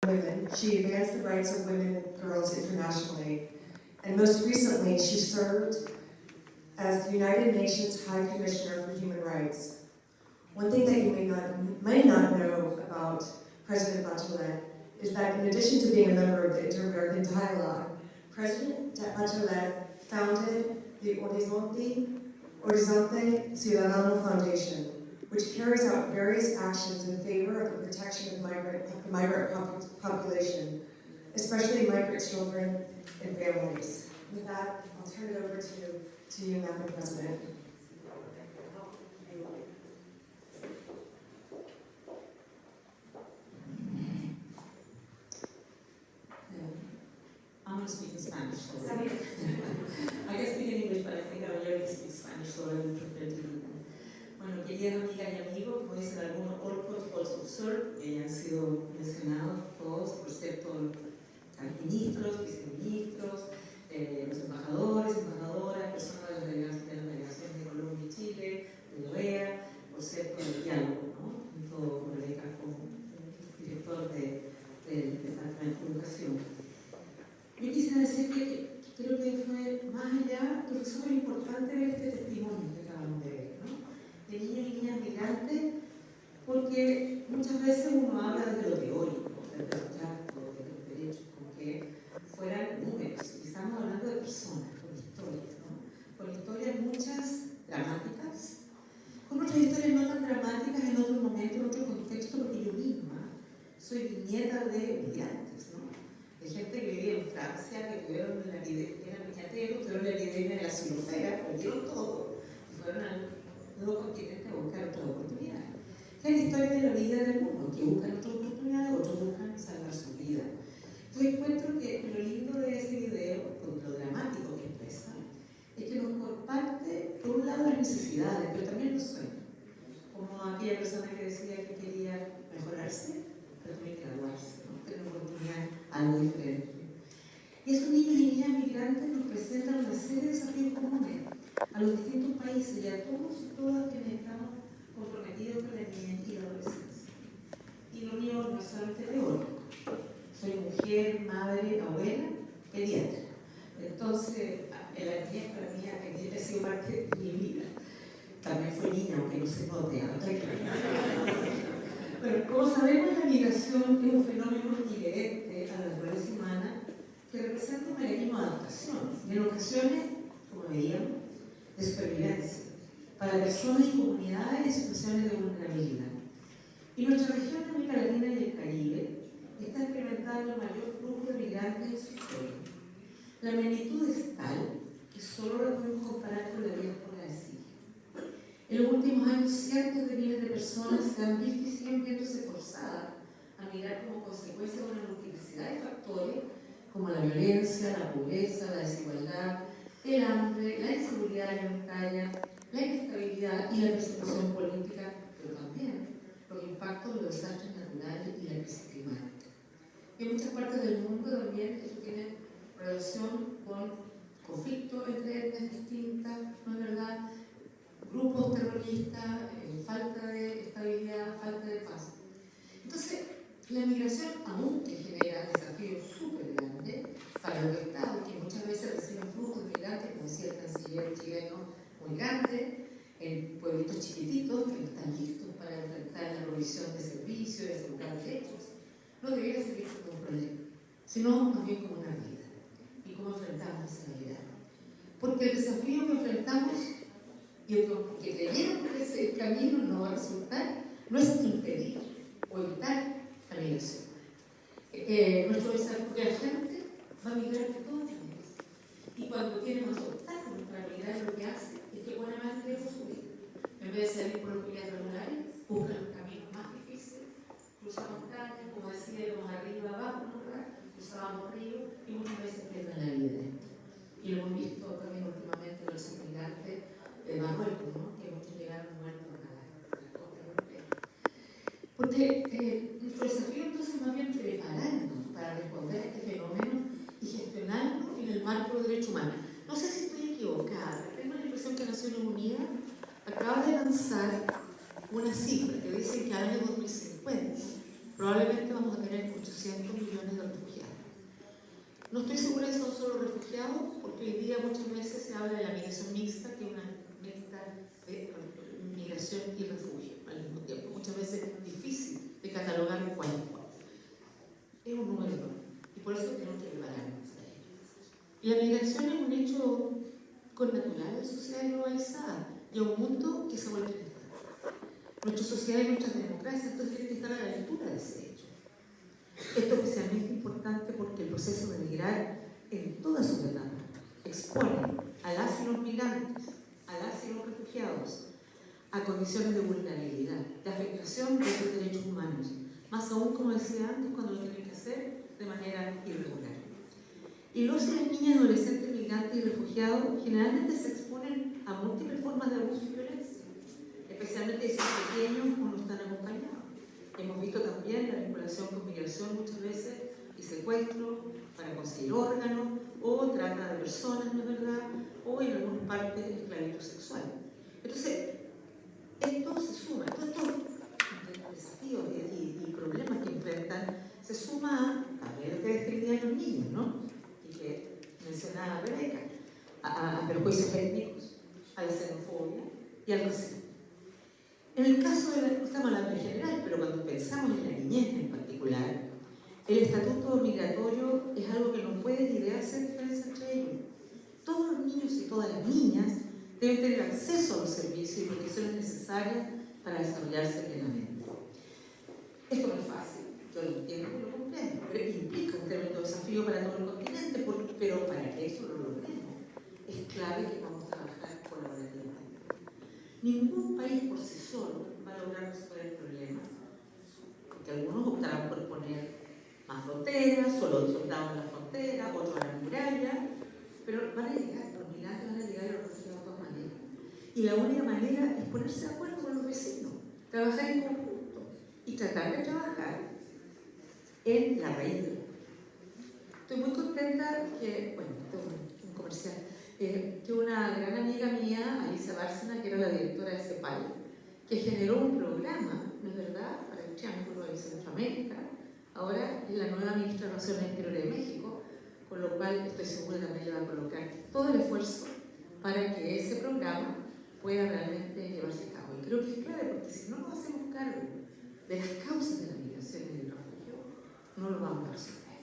women. She advanced the rights of women and girls internationally. And most recently, she served as the United Nations High Commissioner for Human Rights. One thing that you may not know about President Bachelet is that in addition to being a member of the Inter-American Dialogue, President Bachelet founded the Horizonte Ciudadano Foundation, which carries out various actions in favor of the protection of the migrant population, especially migrant children and families. With that, I'll turn it over to you, Madam President. I'm going to speak in Spanish. So I can speak in English, but I think I already speak Spanish, so I would prefer to do that. Bueno, queridas amigas y amigos, como dicen algunos, all protocols observed, ya han sido mencionados todos, por cierto, los ministros, viceministros, los embajadores, embajadoras, personas de las delegaciones de Colombia y Chile, de la OEA, por cierto, el diálogo, ¿no? Junto con el como director del Departamento de Educación. Yo quisiera decir que creo que fue más allá, que fue súper importante ver este testimonio que acabamos de ver, ¿no? De niños y niñas migrantes, porque muchas veces uno habla desde lo teórico, desde los tractos, desde los derechos, como que fueran números, y estamos hablando de personas, con historias, ¿no? Con historias muchas dramáticas, con otras historias no tan dramáticas en otro momento, en otro contexto, porque yo misma soy nieta de migrantes, ¿no? De gente que vivía en Francia, que tuvieron la epidemia, eran viñateros, tuvieron la epidemia de la xilofera, perdieron todo y fueron al nuevo continente a buscar otras oportunidades. Es la historia de la vida del mundo, que buscan otras oportunidades, otros buscan salvar su vida. Entonces encuentro que lo lindo de ese video, con lo dramático que expresa, es que nos comparte, por un lado, las necesidades, pero también los sueños. Como aquella persona que decía que quería mejorarse, pero también graduarse, ¿no? Tener una oportunidad, algo diferente. Y esos niños y niñas migrantes nos presentan una serie de desafíos comunes a los distintos países y a todos y todas quienes estamos comprometidos con la niñez y la adolescencia. Y lo mío no es solamente teórico. Soy mujer, madre, abuela, pediatra. Entonces, la niñez para mí ha sido parte de mi vida. También fue niña, aunque no se note. Bueno, como sabemos, la migración es un fenómeno inherente a la naturaleza humana que representa un mecanismo de adaptación y en ocasiones, como veíamos, de supervivencia para personas y comunidades en situaciones de vulnerabilidad. Y nuestra región de América Latina y el Caribe está experimentando el mayor flujo de migrantes en su historia. La magnitud es tal que solo la podemos comparar con la diáspora de Siria. En los últimos años, cientos de miles de personas se han visto y siguen viéndose forzadas a migrar como consecuencia de una multiplicidad de factores como la violencia, la pobreza, la desigualdad, el hambre, la inseguridad alimentaria, la inestabilidad y la persecución política, pero también los impactos de los desastres naturales y la crisis climática. Y en muchas partes del mundo también eso tiene relación con conflictos entre etnias distintas, ¿no es verdad? Grupos terroristas, falta de estabilidad, falta de paz. Entonces, la migración aún que genera desafíos súper grandes para los estados, que muchas veces reciben flujos de migrantes, como decía el canciller chileno, muy grandes, en pueblitos chiquititos que no están listos para enfrentar la provisión de servicios, de asegurar derechos. No debería ser visto como un problema, sino más bien como una realidad. ¿Y cómo enfrentamos esa realidad? Porque el desafío que enfrentamos y que creyeron que ese camino no va a resultar, no es impedir o evitar la migración. Nuestro desafío, la gente va a migrar de todas maneras. Y cuando tiene más obstáculos para migrar, lo que hace es que pone más riesgo su vida. En vez de salir por los vías regulares, buscan los caminos más difíciles, cruzamos montañas, como decíamos, arriba, abajo, cruzábamos ríos y muchas veces pierden la vida. Y lo hemos visto también últimamente en los inmigrantes de Marruecos, ¿no? Que muchos llegaron muertos a la costa europea. Porque nuestro desafío entonces más bien prepararnos para responder a este fenómeno y gestionarlo en el marco del derecho humano. No sé si estoy equivocada, pero tengo la impresión que Naciones Unidas acaba de lanzar una cifra que dice que al año 2050 Probablemente vamos a tener 800 millones de refugiados. No estoy segura si son solo refugiados, porque hoy día muchas veces se habla de la migración mixta, que es una mixta de migración y refugio al mismo tiempo. Muchas veces es difícil de catalogar cuál es cuál. Es un número enorme, y por eso tenemos que prepararnos a ello. Y la migración es un hecho connatural en sociedades globalizadas y a un mundo que se vuelve inestable. Nuestra sociedad y nuestras democracias entonces tienen que estar a la altura de ese hecho. Esto es especialmente importante porque el proceso de migrar en todas sus etapas expone a las y los migrantes, a las y los refugiados, a condiciones de vulnerabilidad, de afectación de sus derechos humanos, más aún, como decía antes, cuando lo tienen que hacer de manera irregular. Y los y las niñas, adolescentes, migrantes y refugiados generalmente se exponen a múltiples formas de abuso y violencia, especialmente si son pequeños o no están acompañados. Hemos visto también la vinculación con migración muchas veces y secuestro para conseguir órganos o trata de personas, ¿no es verdad? O en algunas partes esclavitud sexual. Entonces, esto se suma, todos estos desafíos y problemas que enfrentan se suma a ver lo que describían los niños, ¿no? Y que mencionaba Rebeca, a perjuicios étnicos, a la xenofobia y al racismo. En el caso de la, estamos hablando en general, pero cuando pensamos en la niñez en particular, el estatuto migratorio es algo que no puede ni debe hacer diferencia entre ellos. Todos los niños y todas las niñas deben tener acceso a los servicios y protecciones necesarias para desarrollarse plenamente. Esto no es fácil, yo lo entiendo y lo comprendo, pero implica un tremendo desafío para todo el continente, pero para que eso lo logremos, es clave que vamos a trabajar colaborativamente. Ningún país por sí solo va a lograr resolver el problema, porque algunos optarán por poner más fronteras, solo soldados en la frontera, otros a la muralla, pero van a llegar, los migrantes van a llegar a los refugiados de todas maneras. Y la única manera es ponerse de acuerdo con los vecinos, trabajar en conjunto y tratar de trabajar en la raíz del problema. Estoy muy contenta que, bueno, esto es un comercial, que una gran amiga mía, Alicia Bárcena, que era la directora de CEPAL, que generó un programa, ¿no es verdad?, para el Triángulo de Centroamérica. Ahora es la nueva ministra de Relaciones Exteriores de México, con lo cual estoy segura también le va a colocar todo el esfuerzo para que ese programa pueda realmente llevarse a cabo. Y creo que es clave, porque si no nos hacemos cargo de las causas de la migración y del refugio, no lo vamos a resolver.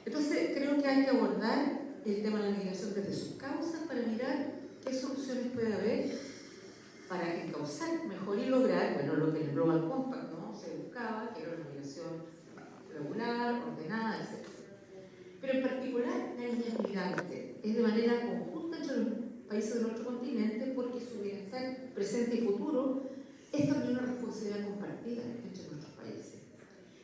Entonces, creo que hay que abordar el tema de la migración desde sus causas para mirar qué soluciones puede haber para encauzar mejor y lograr, bueno, lo que en el Global Compact, ¿no?, se buscaba, que era una migración regular, ordenada, etc. Pero en particular, la niña migrante es de manera conjunta entre los países de nuestro continente, porque su bienestar presente y futuro es también una responsabilidad compartida entre nuestros países.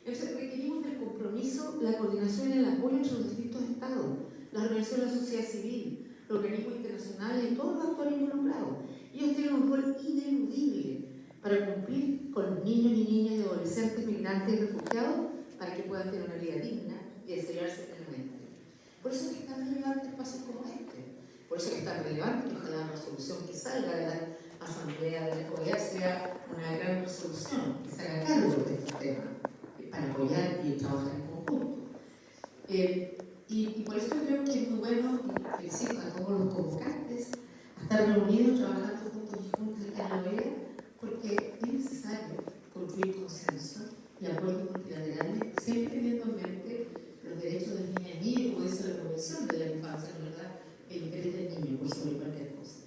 Entonces, requerimos del compromiso, la coordinación y el apoyo entre los distintos estados, las organizaciones de la sociedad civil, los organismos internacionales y todos los actores involucrados. Ellos tienen un rol ineludible para cumplir con los niños y niñas y adolescentes migrantes y refugiados para que puedan tener una vida digna y desarrollarse plenamente. Por eso es que es tan relevante espacios como este. Por eso es tan relevante que ojalá la resolución que salga de la Asamblea de la OEA sea una gran resolución, que se haga cargo de este tema, para apoyar y trabajar en conjunto. Y por eso creo que es muy bueno, y felicito a todos los convocantes, a estar reunidos, trabajando juntos y juntas en la OEA, porque es necesario construir consenso y acuerdos multilaterales, siempre teniendo en mente los derechos de niñas y niños, como dice la Convención de la Infancia, ¿no es verdad?, el interés del niño por sobre cualquier cosa.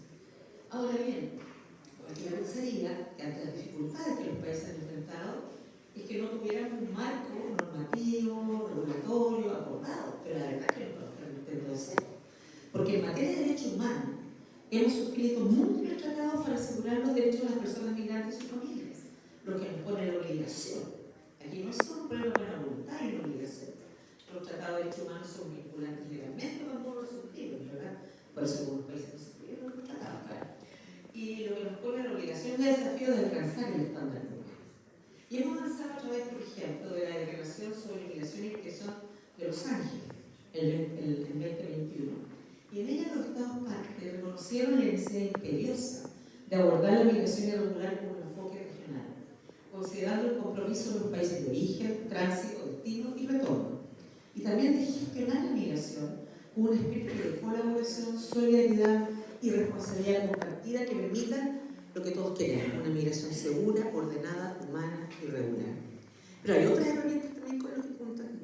Ahora bien, cualquiera pensaría que ante las dificultades que los países han enfrentado, es que no tuviéramos un marco normativo, regulatorio, acordado, pero la verdad es que lo tenemos que hacer. Porque en materia de derechos humanos, hemos suscrito múltiples tratados para asegurar los derechos de las personas migrantes y sus familias, lo que nos pone la obligación. Aquí no es solo poner la buena voluntad y la obligación. Los tratados de derechos humanos son vinculantes legalmente cuando uno los suscribe, ¿verdad? Por eso algunos países no suscriben los tratados, claro. Y lo que nos pone la obligación es el desafío de alcanzar el estándar mundial. Y hemos avanzado a través, por ejemplo, de la Declaración sobre Migración y Integración de Los Ángeles, el 2021. Y en ella los Estados partes reconocieron la necesidad imperiosa de abordar la migración irregular como un enfoque regional, considerando como compromiso de los países de origen, tránsito, destino y retorno, y también de gestionar la migración con un espíritu de colaboración, solidaridad y responsabilidad compartida que permitan lo que todos queremos, una migración segura, ordenada, humana y regular. Pero hay otras herramientas también con las que cuentan,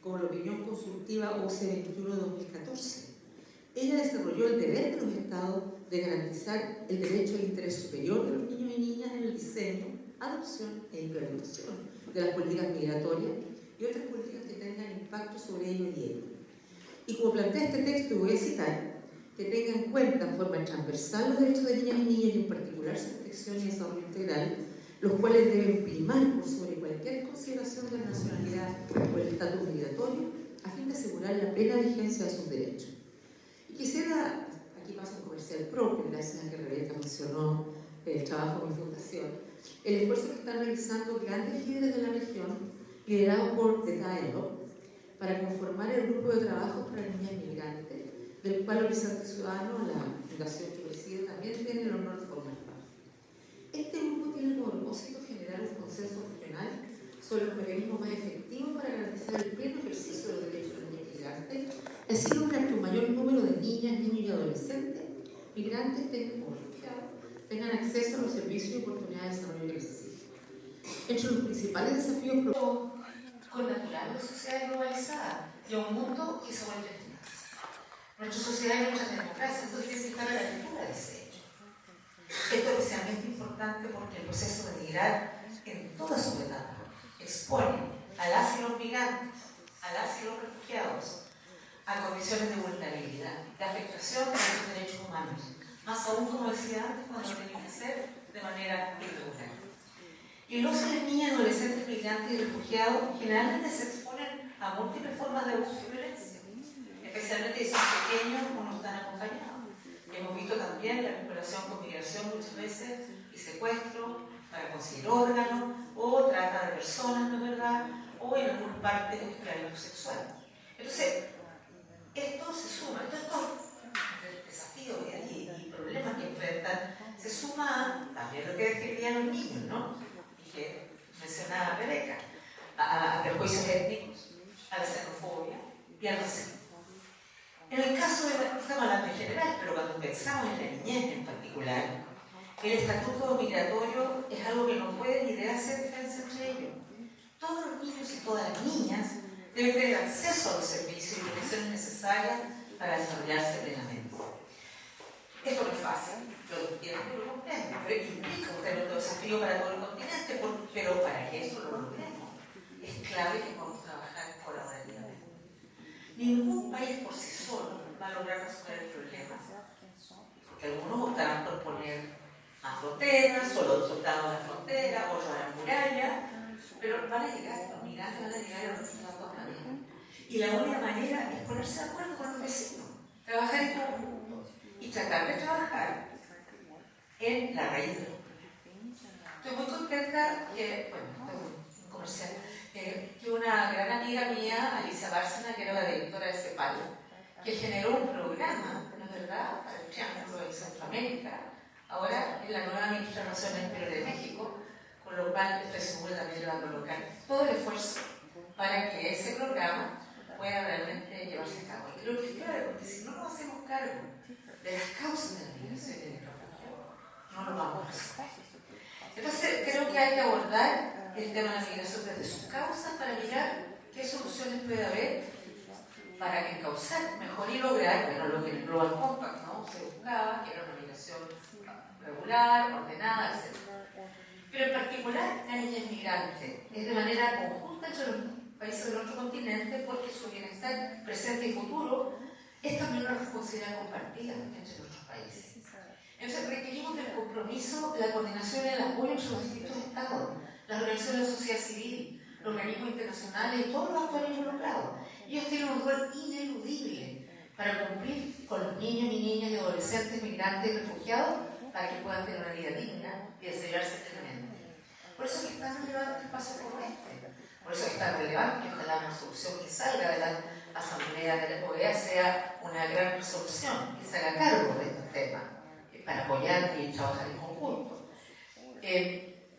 como la opinión consultiva OCE 21-2014. Ella desarrolló el deber de los Estados de garantizar el derecho al interés superior de los niños y niñas en el diseño, adopción e implementación de las políticas migratorias y otras políticas que tengan impacto sobre ellos y ellos. Y como plantea este texto, voy a citar, que tenga en cuenta en forma transversal los derechos de niñas y niños y en particular su protección y desarrollo integral, los cuales deben primar por sobre cualquier consideración de la nacionalidad o el estatus migratorio a fin de asegurar la plena vigencia de sus derechos. Y quisiera, aquí paso un comercial propio, gracias a que Rebeca mencionó el trabajo de mi fundación, el esfuerzo que están realizando grandes líderes de la región, liderados por The Dialogue, para conformar el grupo de trabajo para niñas migrantes, del cual Horizonte Ciudadano, la fundación que preside, también tiene el honor de formar parte. Este grupo tiene como propósito generar un consenso regional sobre los mecanismos más efectivos para garantizar el pleno ejercicio de los derechos de los niños migrantes, así lograr que un mayor número de niñas, niños y adolescentes migrantes o refugiados tengan acceso a los servicios y oportunidades de desarrollo que necesitan. Entre los principales desafíos connatural a una sociedad globalizada y a un mundo que se vuelve más. Nuestra sociedad y nuestra democracia, entonces tiene que estar a la altura de ese hecho. Esto es especialmente importante porque el proceso de migrar en todas sus etapas expone a las y los migrantes, a las y los refugiados, a condiciones de vulnerabilidad, de afectación de los derechos humanos, más aún, como decía antes, cuando lo tienen que hacer de manera irregular. Y los y las niñas, adolescentes, migrantes y refugiados generalmente se exponen a múltiples formas de abuso y violencia, especialmente si son pequeños o no están acompañados. Hemos visto también la vinculación con migración muchas veces y secuestro para conseguir órganos o trata de personas, ¿no es verdad? O en algunas partes esclavitud sexual. Entonces, esto se suma, estos desafíos y problemas que enfrentan, se suma también lo que describían los niños, ¿no? Que mencionaba Rebeca, a prejuicios étnicos, a la xenofobia y al racismo. En el caso de, estamos hablando en general, pero cuando pensamos en la niñez en particular, el estatuto migratorio es algo que no puede ni debe hacer defensa entre ellos. Todos los niños y todas las niñas deben tener acceso a los servicios y protecciones necesarias para desarrollarse plenamente. Esto no es fácil, yo lo entiendo y lo comprendo, pero implica un tremendo desafío para todo el continente, pero para que eso lo logremos, es clave que podamos trabajar colaborativamente. Ningún país por sí solo va a lograr resolver el problema, porque algunos optarán por poner más fronteras, solo soldados en la frontera, otros a la muralla, pero van a llegar, los migrantes van a llegar a los estados también. Y la única manera es ponerse de acuerdo con los vecinos, trabajar en conjunto y tratar de trabajar en la raíz de los problemas. Estoy muy contenta que, un comercial, que una gran amiga mía, Alicia Bárcena, que era la directora de CEPAL, que generó un programa, ¿no es verdad?, para el Triángulo de Centroamérica, ahora es la nueva ministra de Relaciones Exteriores de México, con lo cual estoy segura también le va a colocar todo el esfuerzo para que ese programa pueda realmente llevarse a cabo. Y creo que es claro, porque si no nos hacemos cargo de las causas de la migración y del refugio, no lo vamos a hacer. Entonces, creo que hay que abordar el tema de la migración desde sus causas para mirar qué soluciones puede haber para encauzar mejor y lograr, bueno, lo que en el Global Compact, ¿no?, se buscaba, que era una migración regular, ordenada, etc. Pero en particular, la niña inmigrante es de manera conjunta entre los países de nuestro continente porque su bienestar presente y futuro es también una responsabilidad compartida entre nuestros países. Entonces requerimos del compromiso, la coordinación y el apoyo entre los distintos estados, las organizaciones de la sociedad civil, los organismos internacionales y todos los actores involucrados. Ellos tienen un rol ineludible para cumplir con los niños y niñas y adolescentes, migrantes y refugiados para que puedan tener una vida digna y desarrollarse plenamente. Por eso es que es tan relevante el paso como este. Por eso es tan relevante que ojalá una solución que salga de la Asamblea de la OEA sea una gran resolución que se haga cargo de estos temas para apoyar y trabajar en conjunto.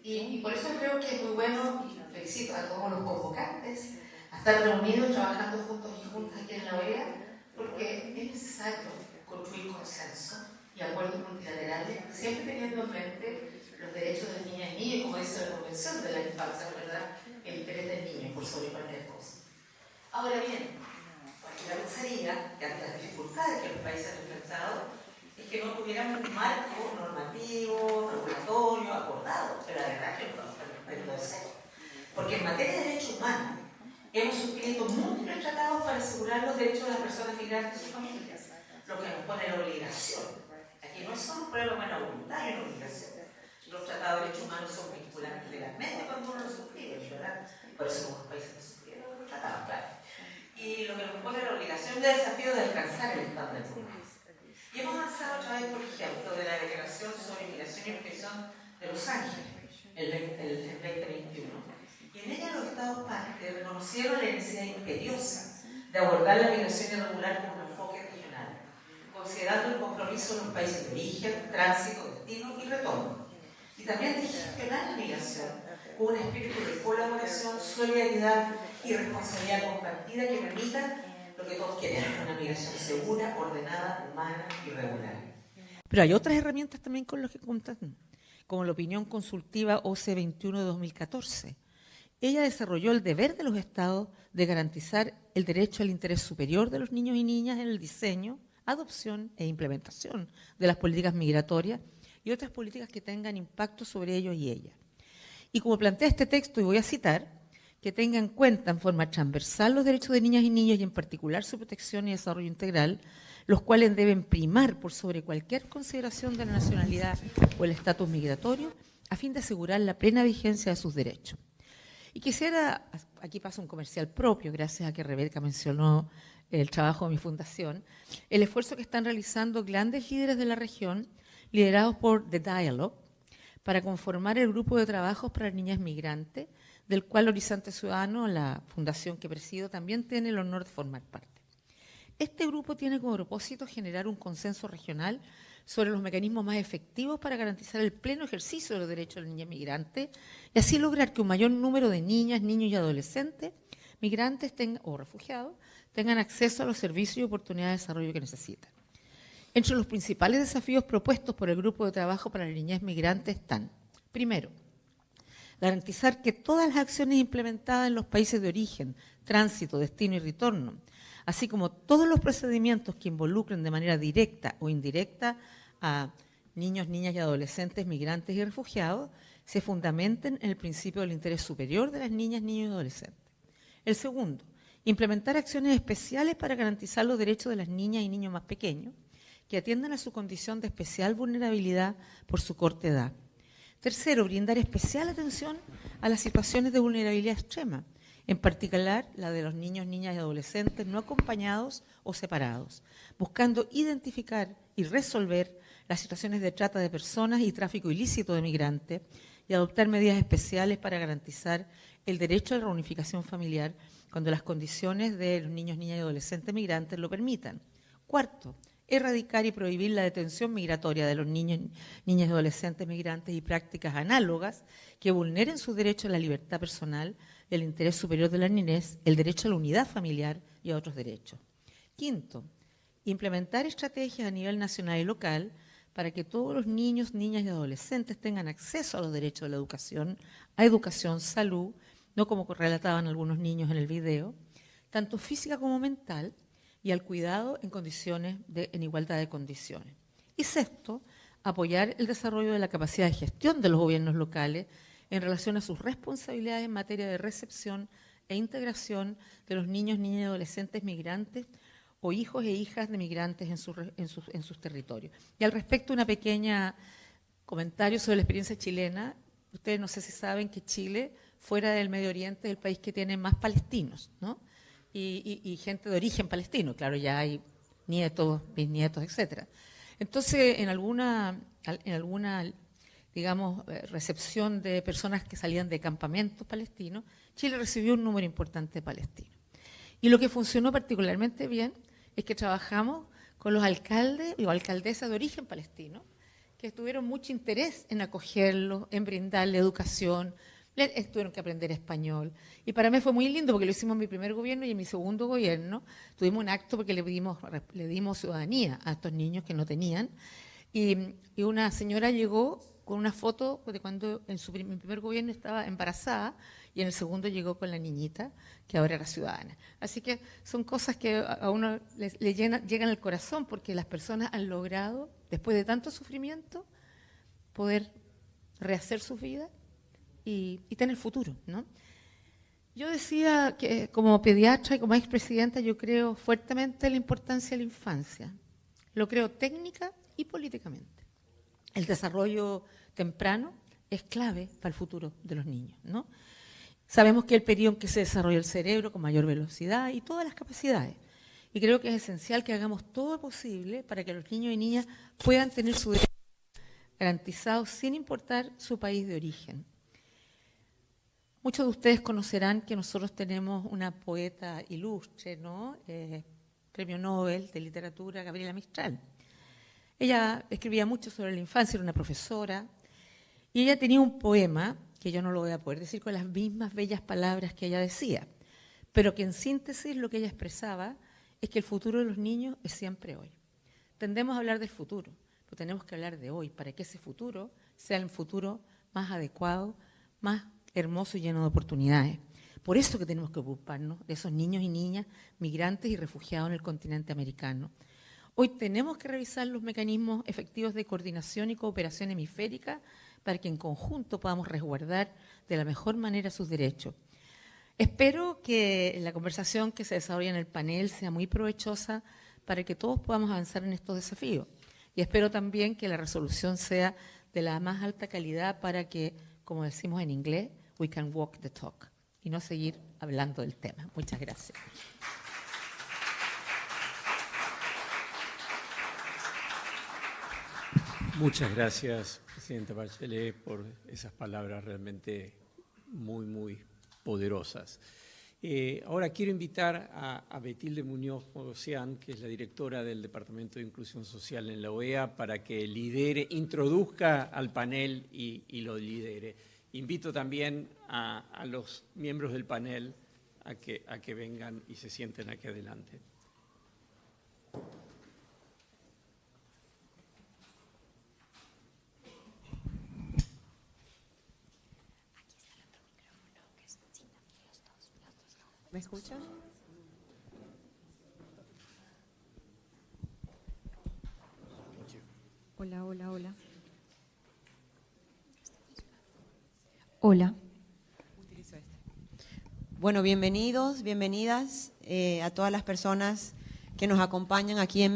Y por eso creo que es muy bueno, y felicito a todos los convocantes, a estar reunidos, trabajando juntos y juntas aquí en la OEA, porque es necesario construir consenso y acuerdos multilaterales, siempre teniendo en mente los derechos de niñas y niños, como dice la Convención de la Infancia, ¿verdad? El interés del niño por sobre cualquier cosa. Ahora bien, cualquiera pensaría que ante las dificultades que los países han enfrentado, es que no tuviéramos un marco normativo, regulatorio, acordado, pero la verdad es que no es eso. Porque en materia de derechos humanos, hemos suscrito múltiples tratados para asegurar los derechos de las personas migrantes y sus familias, lo que nos pone la obligación. Aquí no es solo un problema de buena voluntad, hay una obligación. Los tratados de derechos humanos son vinculantes legalmente cuando uno los suscribe, ¿verdad? Por eso algunos países no suscribieron los tratados, claro. Y lo que nos pone la obligación de desafío de alcanzar el estándar de humanos. Y hemos avanzado a través, por ejemplo, de la Declaración sobre Migración y Protección de Los Ángeles, el 2021. Y en ella los Estados partes reconocieron la necesidad imperiosa de abordar la migración irregular con un enfoque regional, considerando el compromiso de los países de origen, tránsito, destino y retorno. Y también de gestionar la migración con un espíritu de colaboración, solidaridad y responsabilidad compartida que permita lo que todos queremos, una migración segura, ordenada, humana y regular. Pero hay otras herramientas también con las que contan, como la opinión consultiva OCE 21 de 2014. Ella desarrolló el deber de los Estados de garantizar el derecho al interés superior de los niños y niñas en el diseño, adopción e implementación de las políticas migratorias y otras políticas que tengan impacto sobre ellos y ellas. Y como plantea este texto, y voy a citar, que tenga en cuenta en forma transversal los derechos de niñas y niños y en particular su protección y desarrollo integral, los cuales deben primar por sobre cualquier consideración de la nacionalidad o el estatus migratorio, a fin de asegurar la plena vigencia de sus derechos. Y quisiera, aquí pasa un comercial propio, gracias a que Rebeca mencionó el trabajo de mi fundación, el esfuerzo que están realizando grandes líderes de la región, liderados por The Dialogue, para conformar el grupo de trabajos para niñas migrantes, del cual Horizonte Ciudadano, la fundación que presido, también tiene el honor de formar parte. Este grupo tiene como propósito generar un consenso regional sobre los mecanismos más efectivos para garantizar el pleno ejercicio de los derechos de las niñas migrantes y así lograr que un mayor número de niñas, niños y adolescentes migrantes o refugiados tengan acceso a los servicios y oportunidades de desarrollo que necesitan. Entre los principales desafíos propuestos por el Grupo de Trabajo para las Niñas Migrantes están, primero, garantizar que todas las acciones implementadas en los países de origen, tránsito, destino y retorno, así como todos los procedimientos que involucren de manera directa o indirecta a niños, niñas y adolescentes, migrantes y refugiados, se fundamenten en el principio del interés superior de las niñas, niños y adolescentes. El segundo, implementar acciones especiales para garantizar los derechos de las niñas y niños más pequeños, que atiendan a su condición de especial vulnerabilidad por su corta edad. Tercero, brindar especial atención a las situaciones de vulnerabilidad extrema, en particular la de los niños, niñas y adolescentes no acompañados o separados, buscando identificar y resolver las situaciones de trata de personas y tráfico ilícito de migrantes y adoptar medidas especiales para garantizar el derecho a la reunificación familiar cuando las condiciones de los niños, niñas y adolescentes migrantes lo permitan. Cuarto, erradicar y prohibir la detención migratoria de los niños, niñas y adolescentes migrantes y prácticas análogas que vulneren su derecho a la libertad personal, el interés superior de la niñez, el derecho a la unidad familiar y a otros derechos. Quinto, implementar estrategias a nivel nacional y local para que todos los niños, niñas y adolescentes tengan acceso a los derechos de la educación, a educación, salud, no como relataban algunos niños en el video, tanto física como mental, y al cuidado en igualdad de condiciones. Y sexto, apoyar el desarrollo de la capacidad de gestión de los gobiernos locales en relación a sus responsabilidades en materia de recepción e integración de los niños, niñas y adolescentes migrantes o hijos e hijas de migrantes en sus territorios. Y al respecto, una pequeña comentario sobre la experiencia chilena. Ustedes no sé si saben que Chile, fuera del Medio Oriente, es el país que tiene más palestinos, ¿no? Y gente de origen palestino, claro, ya hay nietos, bisnietos, etcétera. Entonces, en alguna digamos, recepción de personas que salían de campamentos palestinos, Chile recibió un número importante de palestinos. Y lo que funcionó particularmente bien es que trabajamos con los alcaldes o alcaldesas de origen palestino que tuvieron mucho interés en acogerlos, en brindarle educación, tuvieron que aprender español. Y para mí fue muy lindo porque lo hicimos en mi primer gobierno y en mi segundo gobierno tuvimos un acto porque le dimos ciudadanía a estos niños que no tenían. Y una señora llegó con una foto de cuando en mi primer gobierno estaba embarazada y en el segundo llegó con la niñita que ahora era ciudadana. Así que son cosas que a uno le llegan al corazón porque las personas han logrado, después de tanto sufrimiento, poder rehacer su vida y tener futuro, ¿no? Yo decía que como pediatra y como expresidenta yo creo fuertemente en la importancia de la infancia. Lo creo técnica y políticamente. El desarrollo temprano es clave para el futuro de los niños, ¿no? Sabemos que es el periodo en que se desarrolla el cerebro con mayor velocidad y todas las capacidades. Y creo que es esencial que hagamos todo lo posible para que los niños y niñas puedan tener su derecho garantizado sin importar su país de origen. Muchos de ustedes conocerán que nosotros tenemos una poeta ilustre, ¿no? Premio Nobel de Literatura, Gabriela Mistral. Ella escribía mucho sobre la infancia, era una profesora, y ella tenía un poema, que yo no lo voy a poder decir con las mismas bellas palabras que ella decía, pero que en síntesis lo que ella expresaba es que el futuro de los niños es siempre hoy. Tendemos a hablar del futuro, pero tenemos que hablar de hoy, para que ese futuro sea el futuro más adecuado, más hermoso y lleno de oportunidades. Por eso que tenemos que ocuparnos de esos niños y niñas migrantes y refugiados en el continente americano. Hoy tenemos que revisar los mecanismos efectivos de coordinación y cooperación hemisférica para que en conjunto podamos resguardar de la mejor manera sus derechos. Espero que la conversación que se desarrolla en el panel sea muy provechosa para que todos podamos avanzar en estos desafíos. Y espero también que la resolución sea de la más alta calidad para que, como decimos en inglés, we can walk the talk y no seguir hablando del tema. Muchas gracias. Muchas gracias, Presidenta Bachelet, por esas palabras realmente muy, muy poderosas. Ahora quiero invitar a Betilde Muñoz Pogosian, que es la directora del Departamento de Inclusión Social en la OEA, para que introduzca al panel y lo lidere. Invito también a los miembros del panel a que vengan y se sienten aquí adelante. ¿Me escuchan? Hola, hola, hola. Hola. Bueno, bienvenidos, bienvenidas a todas las personas que nos acompañan aquí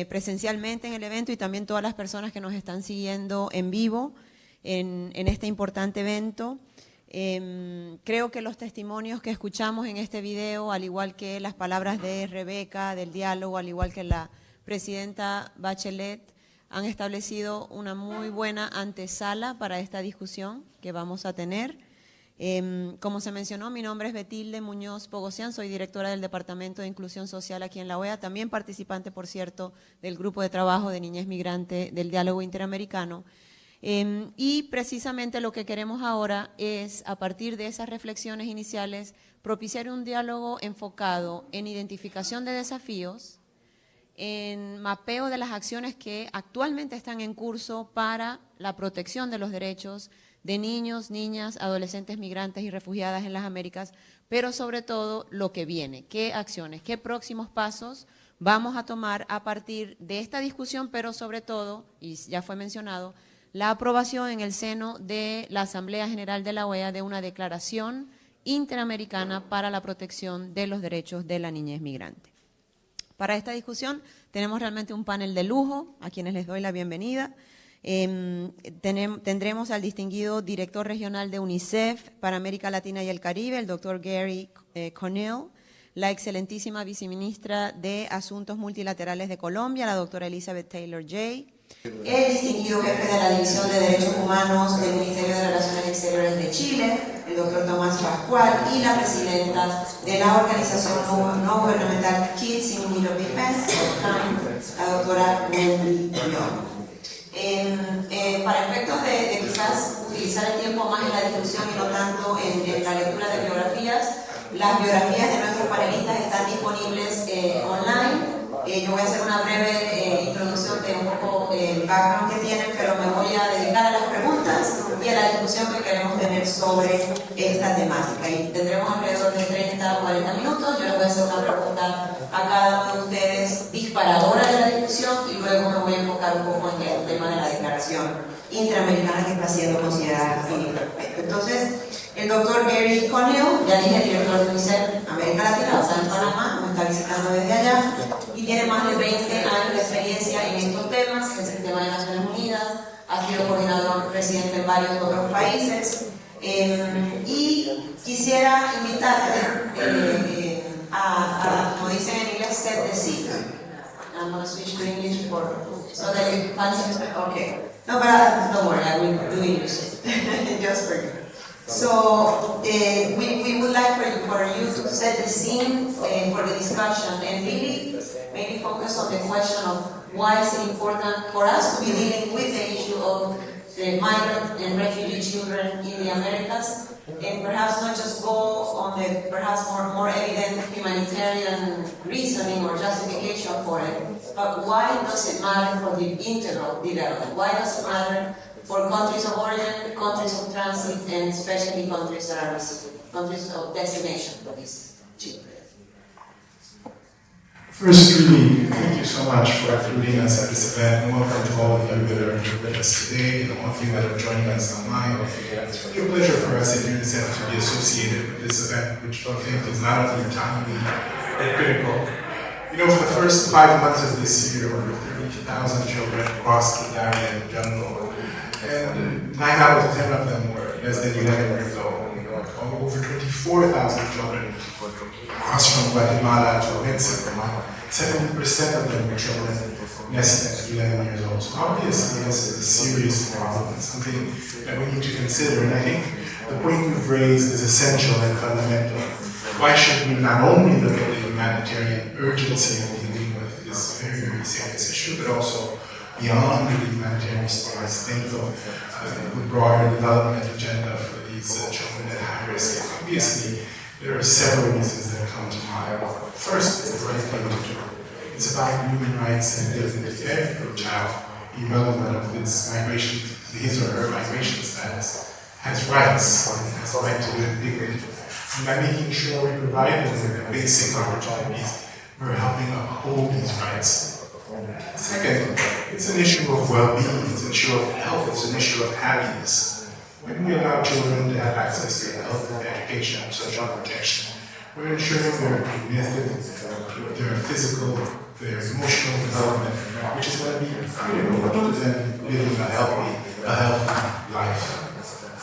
presencialmente en el evento y también todas las personas que nos están siguiendo en vivo en este importante evento. Creo que los testimonios que escuchamos en este video, al igual que las palabras de Rebeca, del diálogo, al igual que la presidenta Bachelet, han establecido una muy buena antesala para esta discusión que vamos a tener. Como se mencionó, mi nombre es Betilde Muñoz Pogosian, soy directora del Departamento de Inclusión Social aquí en la OEA, también participante, por cierto, del Grupo de Trabajo de Niñez Migrante del Diálogo Interamericano. Y precisamente lo que queremos ahora es, a partir de esas reflexiones iniciales, propiciar un diálogo enfocado en identificación de desafíos, en mapeo de las acciones que actualmente están en curso para la protección de los derechos de niños, niñas, adolescentes migrantes y refugiadas en las Américas, pero sobre todo lo que viene, qué acciones, qué próximos pasos vamos a tomar a partir de esta discusión, pero sobre todo, y ya fue mencionado, la aprobación en el seno de la Asamblea General de la OEA de una declaración interamericana para la protección de los derechos de la niñez migrante. Para esta discusión tenemos realmente un panel de lujo, a quienes les doy la bienvenida. Tendremos al distinguido director regional de UNICEF para América Latina y el Caribe, el doctor Gary Connell, la excelentísima viceministra de Asuntos Multilaterales de Colombia, la doctora Elizabeth Taylor-Jay, el distinguido jefe de la División de Derechos Humanos del Ministerio de Relaciones Exteriores de Chile, el doctor Tomás Pascual, y la presidenta de la organización no gubernamental Kids in Need of Defense, la doctora Wendy Young. Para efectos de quizás utilizar el tiempo más en la discusión y no tanto en la lectura de biografías, las biografías de nuestros panelistas están disponibles online. Yo voy a hacer una breve introducción de un poco el background que tienen, pero me voy a dedicar a las preguntas y a la discusión que queremos tener sobre esta temática. Y tendremos alrededor de 30 a 40 minutos. Yo les voy a hacer una pregunta a cada uno de ustedes disparadora de la discusión y luego me voy a enfocar un poco en el tema de la declaración interamericana que está siendo considerada perfecto. Entonces, el doctor Gary Conleo, ya dije, director de UNICEF América Latina, basado en Panamá, nos está visitando desde allá y tiene más de 20 años de experiencia en estos temas, en el sistema de Naciones Unidas, ha sido coordinador residente en varios otros países y quisiera invitarte como dicen en inglés, set the scene. I'm going to switch to English so that you can okay. No, but don't worry, I will do English just for you. So we would like for you to set the scene for the discussion and really maybe focus on the question of why is it important for us to be dealing with the issue of the migrant and refugee children in the Americas, and perhaps not just go on the perhaps more evident humanitarian reasoning or justification for it, but why does it matter for the integral development? Why does it matter for countries of origin, countries of transit, and especially countries that are countries of destination for these children? First, really, thank you so much for including us at this event, and welcome to all of you that are here with us today, and all of you that are joining us online. It's really a pleasure for us at UNICEF to be associated with this event, which I think is not only timely and critical. You know, for the first 5 months of this year, over 30,000 children crossed the Darien jungle, and 9 out of 10 of them were less than 11 years old. Over 24,000 children crossed from Guatemala to Mexico. 70% of them were children less than 11 years old. So obviously this is a serious problem and something that we need to consider. And I think the point you've raised is essential and fundamental. Why should we not only look at the humanitarian urgency of dealing with this very, very serious issue, but also beyond the humanitarian response, think of the broader development agenda for these children at high risk. And obviously, there are several reasons that come to mind. First, it's the right thing to do. It's about human rights and dignity. Every child, irrelevant of his or her migration status, has rights and has a right to live dignity. And by making sure we provide them with basic opportunities, we're helping uphold these rights. Second, it's an issue of well-being, it's an issue of health, it's an issue of happiness. When we allow children to have access to health, education, and social protection, we're ensuring their cognitive, their physical, their emotional development, which is going to be critical to them living a healthy life.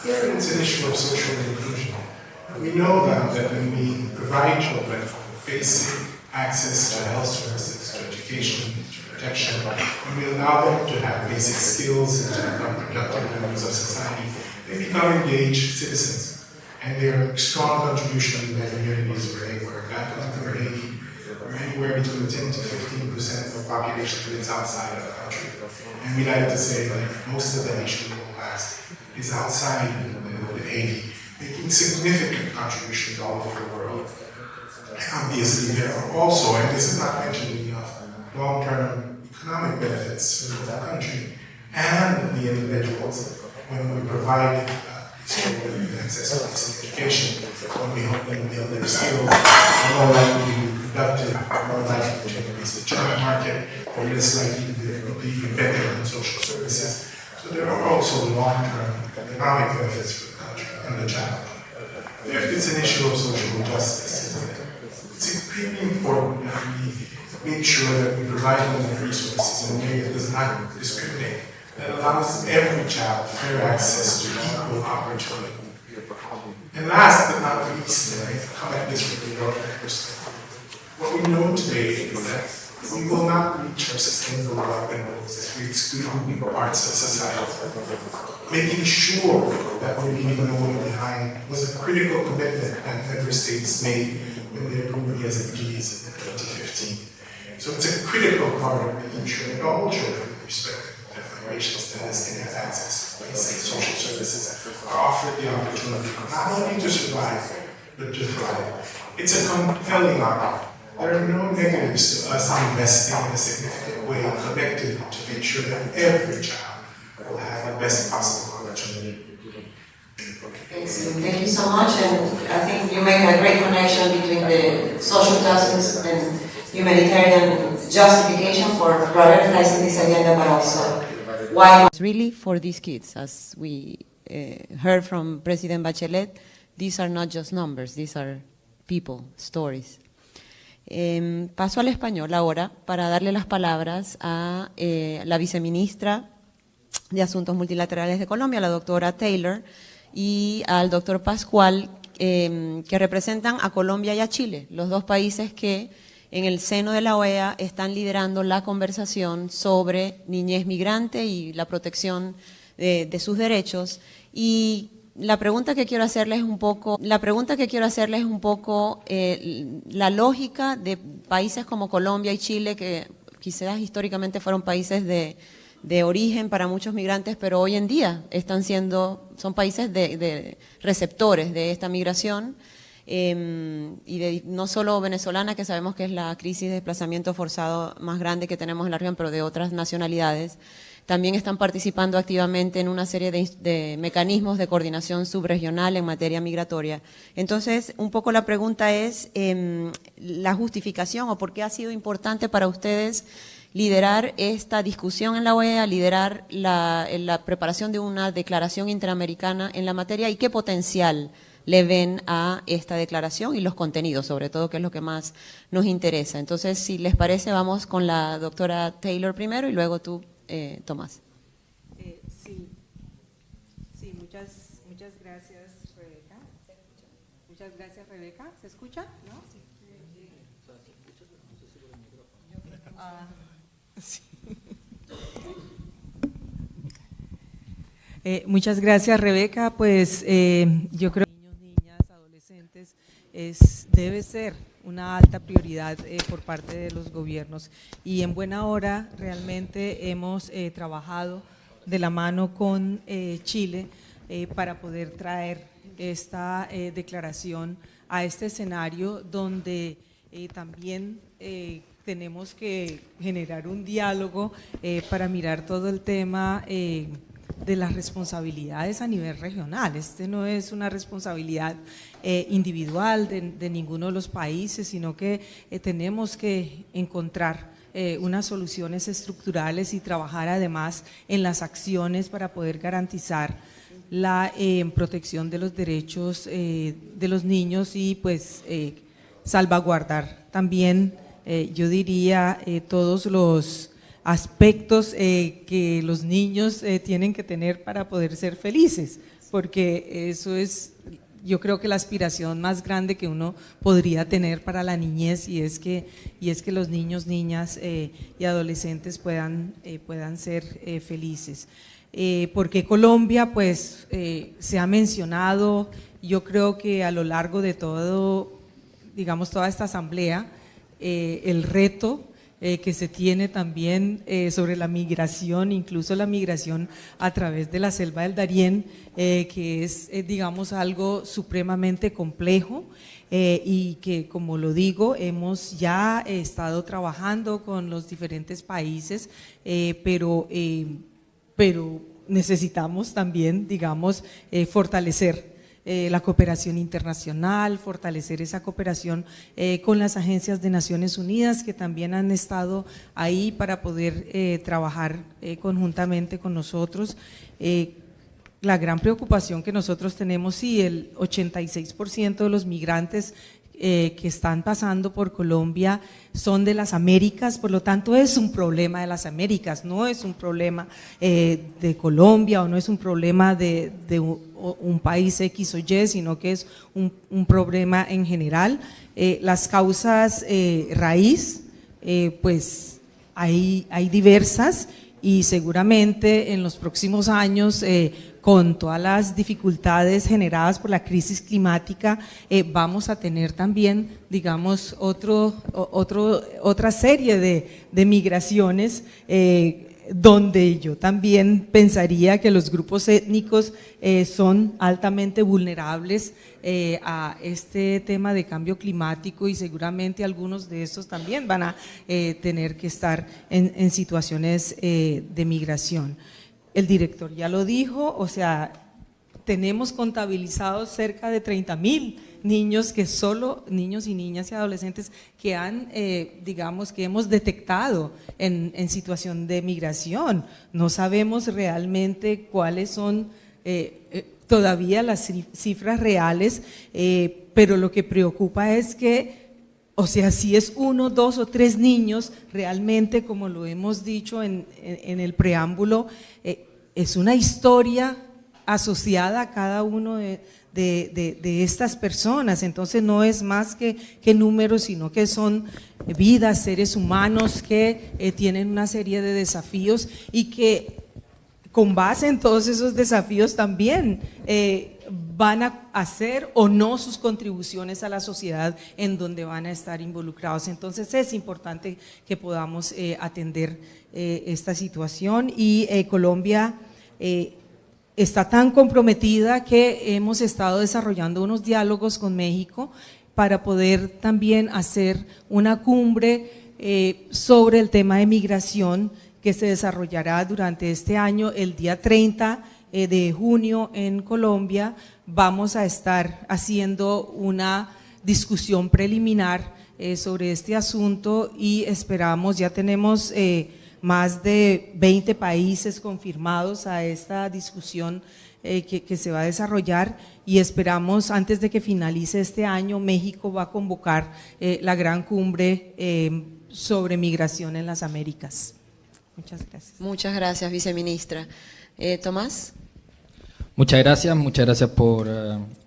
Third, it's an issue of social inclusion. We know now that when we provide children basic access to health services, to education, protection, when we allow them to have basic skills and to become productive members of society, they become engaged citizens. And they are a strong contribution to their communities where they work. That country where Haiti, where anywhere between 10 to 15% of the population lives outside of the country. And we like to say that most of the Haitian middle class is outside of Haiti, making significant contributions all over the world. Obviously, there are also, and this is not mentioned enough, long-term economic benefits for the country and the individuals when we provide children with access to basic education, when we help them build their skills, they're more likely to be productive, more likely to increase the job market, or less likely to be even better in social services. So there are also long-term economic benefits for the country and the child. It's an issue of social justice, isn't it? It's extremely important that we make sure that we provide them with resources in a way that does not discriminate, that allows every child fair access to equal opportunity. And last but not least, and I come at this from the European perspective, what we know today is that we will not reach our sustainable development goals if we exclude parts of society. Making sure that we're leaving no one behind was a critical commitment that member states made when they approved the SDGs in 2015. So it's a critical part of making sure that all children are respected. racial status can have access to basic social services, are offered the opportunity not only to survive, but to thrive. It's a compelling argument. There are no negatives to us investing in a significant way collectively to make sure that every child will have the best possible opportunity. Excellent. Thank you so much, and I think you make a great connection between the social justice and humanitarian justification for prioritizing this agenda, but also why it's really for these kids. As we heard from President Bachelet, these are not just numbers, these are people, stories. Paso al español ahora para darle las palabras a la viceministra de Asuntos Multilaterales de Colombia, la doctora Taylor, y al doctor Pascual, que representan a Colombia y a Chile, los dos países que en el seno de la OEA están liderando la conversación sobre niñez migrante y la protección de sus derechos. Y la pregunta que quiero hacerles es un poco, la lógica de países como Colombia y Chile, que quizás históricamente fueron países de origen para muchos migrantes, pero hoy en día son países de receptores de esta migración, y no solo venezolana, que sabemos que es la crisis de desplazamiento forzado más grande que tenemos en la región, pero de otras nacionalidades. También están participando activamente en una serie de mecanismos de coordinación subregional en materia migratoria. Entonces, un poco la pregunta es la justificación o por qué ha sido importante para ustedes liderar esta discusión en la OEA, liderar la preparación de una declaración interamericana en la materia, y qué potencial le ven a esta declaración y los contenidos, sobre todo, que es lo que más nos interesa. Entonces, si les parece, vamos con la doctora Taylor primero y luego tú, Tomás. Sí, muchas gracias, Rebeca. Muchas gracias, Rebeca. ¿Se escucha? ¿No? Sí. Muchas gracias, Rebeca. Pues yo creo que niños, niñas, adolescentes debe ser una alta prioridad por parte de los gobiernos, y en buena hora realmente hemos trabajado de la mano con Chile para poder traer esta declaración a este escenario donde también tenemos que generar un diálogo para mirar todo el tema de las responsabilidades a nivel regional. Este no es una responsabilidad individual de ninguno de los países, sino que tenemos que encontrar unas soluciones estructurales y trabajar además en las acciones para poder garantizar la protección de los derechos de los niños y pues salvaguardar también, yo diría, todos los aspectos que los niños tienen que tener para poder ser felices, porque eso es, yo creo que la aspiración más grande que uno podría tener para la niñez, y es que los niños, niñas y adolescentes puedan ser felices. Porque Colombia, pues se ha mencionado, yo creo que a lo largo de todo, digamos, toda esta asamblea, el reto que se tiene también sobre la migración, incluso la migración a través de la selva del Darién, que es, digamos, algo supremamente complejo y que, como lo digo, hemos ya estado trabajando con los diferentes países, pero necesitamos también, digamos, fortalecer la cooperación internacional, fortalecer esa cooperación con las agencias de Naciones Unidas, que también han estado ahí para poder trabajar conjuntamente con nosotros. La gran preocupación que nosotros tenemos, sí, el 86% de los migrantes que están pasando por Colombia son de las Américas, por lo tanto es un problema de las Américas, no es un problema de Colombia o no es un problema de un país X o Y, sino que es un problema en general. Las causas raíz, pues hay diversas, y seguramente en los próximos años, con todas las dificultades generadas por la crisis climática, vamos a tener también, digamos, otra serie de migraciones donde yo también pensaría que los grupos étnicos son altamente vulnerables a este tema de cambio climático, y seguramente algunos de estos también van a tener que estar en situaciones de migración. El director ya lo dijo, o sea, tenemos contabilizados cerca de 30,000 niños, que solo niños y niñas y adolescentes que han, digamos, que hemos detectado en situación de migración. No sabemos realmente cuáles son todavía las cifras reales, pero lo que preocupa es que, o sea, si es 1, 2 o 3 niños, realmente, como lo hemos dicho en el preámbulo, es una historia asociada a cada uno de estas personas. Entonces no es más que números, sino que son vidas, seres humanos que tienen una serie de desafíos, y que con base en todos esos desafíos también van a hacer o no sus contribuciones a la sociedad en donde van a estar involucrados. Entonces es importante que podamos atender esta situación, y Colombia está tan comprometida que hemos estado desarrollando unos diálogos con México para poder también hacer una cumbre sobre el tema de migración, que se desarrollará durante este año, el día 30 de junio en Colombia. Vamos a estar haciendo una discusión preliminar sobre este asunto, y esperamos, ya tenemos más de 20 países confirmados a esta discusión que se va a desarrollar, y esperamos antes de que finalice este año. México va a convocar la gran cumbre sobre migración en las Américas. Muchas gracias. Muchas gracias, viceministra. Tomás. Muchas gracias por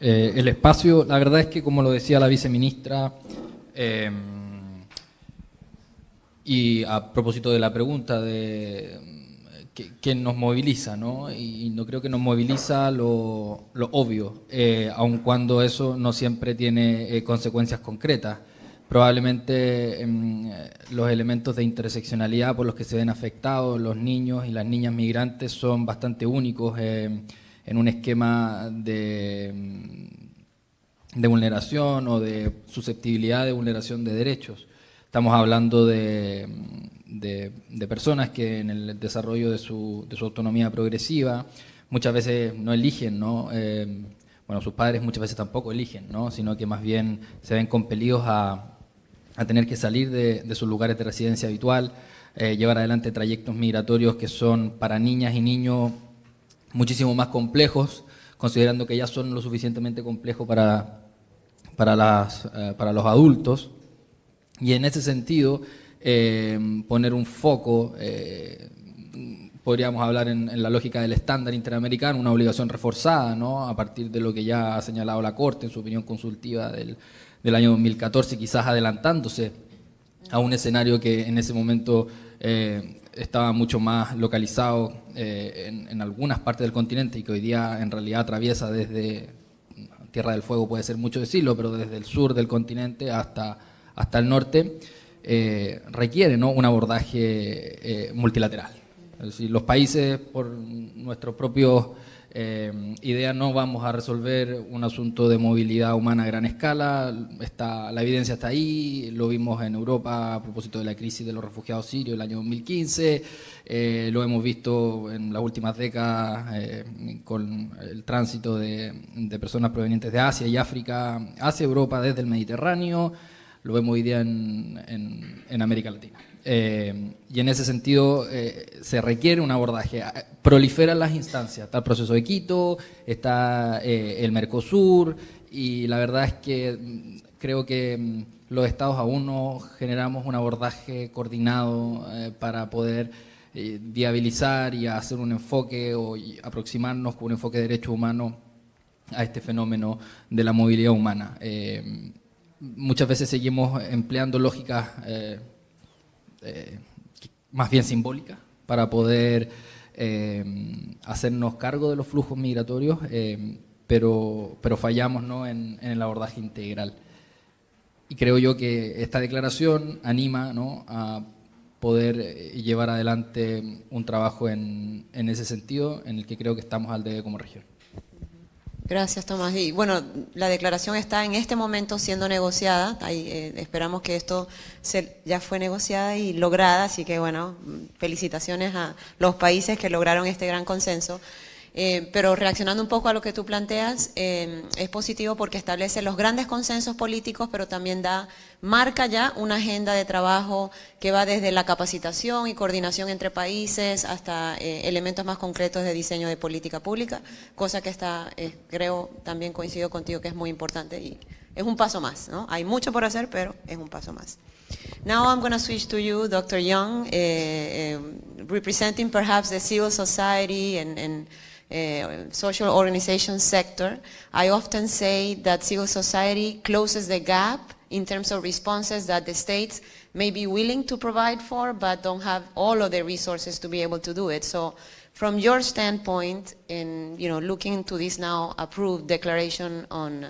el espacio. La verdad es que, como lo decía la viceministra, y a propósito de la pregunta de qué nos moviliza, ¿no? Y no creo que nos moviliza lo obvio, aun cuando eso no siempre tiene consecuencias concretas. Probablemente los elementos de interseccionalidad por los que se ven afectados los niños y las niñas migrantes son bastante únicos en un esquema de vulneración o de susceptibilidad de vulneración de derechos. Estamos hablando de personas que en el desarrollo de su autonomía progresiva muchas veces no eligen, ¿no? Bueno, sus padres muchas veces tampoco eligen, ¿no? Sino que más bien se ven compelidos a tener que salir de sus lugares de residencia habitual, llevar adelante trayectos migratorios que son para niñas y niños muchísimo más complejos, considerando que ya son lo suficientemente complejos para los adultos. Y en ese sentido, poner un foco, podríamos hablar en la lógica del estándar interamericano, una obligación reforzada, ¿no? A partir de lo que ya ha señalado la Corte en su opinión consultiva del año 2014, quizás adelantándose a un escenario que en ese momento estaba mucho más localizado en algunas partes del continente, y que hoy día en realidad atraviesa desde Tierra del Fuego, puede ser mucho decirlo, pero desde el sur del continente hasta el norte, requiere, ¿no? Un abordaje multilateral. Es decir, los países, por nuestros propios ideas, no vamos a resolver un asunto de movilidad humana a gran escala. La evidencia está ahí, lo vimos en Europa a propósito de la crisis de los refugiados sirios el año 2015, lo hemos visto en las últimas décadas con el tránsito de personas provenientes de Asia y África hacia Europa desde el Mediterráneo. Lo vemos hoy día en América Latina. Y en ese sentido se requiere un abordaje. Proliferan las instancias, está el proceso de Quito, está el Mercosur, y la verdad es que creo que los estados aún no generamos un abordaje coordinado para poder viabilizar y hacer un enfoque y aproximarnos con un enfoque de derechos humanos a este fenómeno de la movilidad humana. Muchas veces seguimos empleando lógicas más bien simbólicas para poder hacernos cargo de los flujos migratorios, pero fallamos, ¿no? en el abordaje integral. Y creo yo que esta declaración anima, ¿no? a poder llevar adelante un trabajo en ese sentido, en el que creo que estamos al debe como región. Gracias, Tomás. Y bueno, la declaración está en este momento siendo negociada. Esperamos que esto ya fue negociada y lograda, así que bueno, felicitaciones a los países que lograron este gran consenso. Pero reaccionando un poco a lo que tú planteas, es positivo porque establece los grandes consensos políticos, pero también marca ya una agenda de trabajo que va desde la capacitación y coordinación entre países hasta elementos más concretos de diseño de política pública, cosa que creo, también coincido contigo que es muy importante y es un paso más, ¿no? Hay mucho por hacer, pero es un paso más. Now I'm going to switch to you, Dr. Young, representing perhaps the civil society and social organization sector. I often say that civil society closes the gap in terms of responses that the states may be willing to provide for, but don't have all of the resources to be able to do it. So from your standpoint, in looking into this now approved declaration on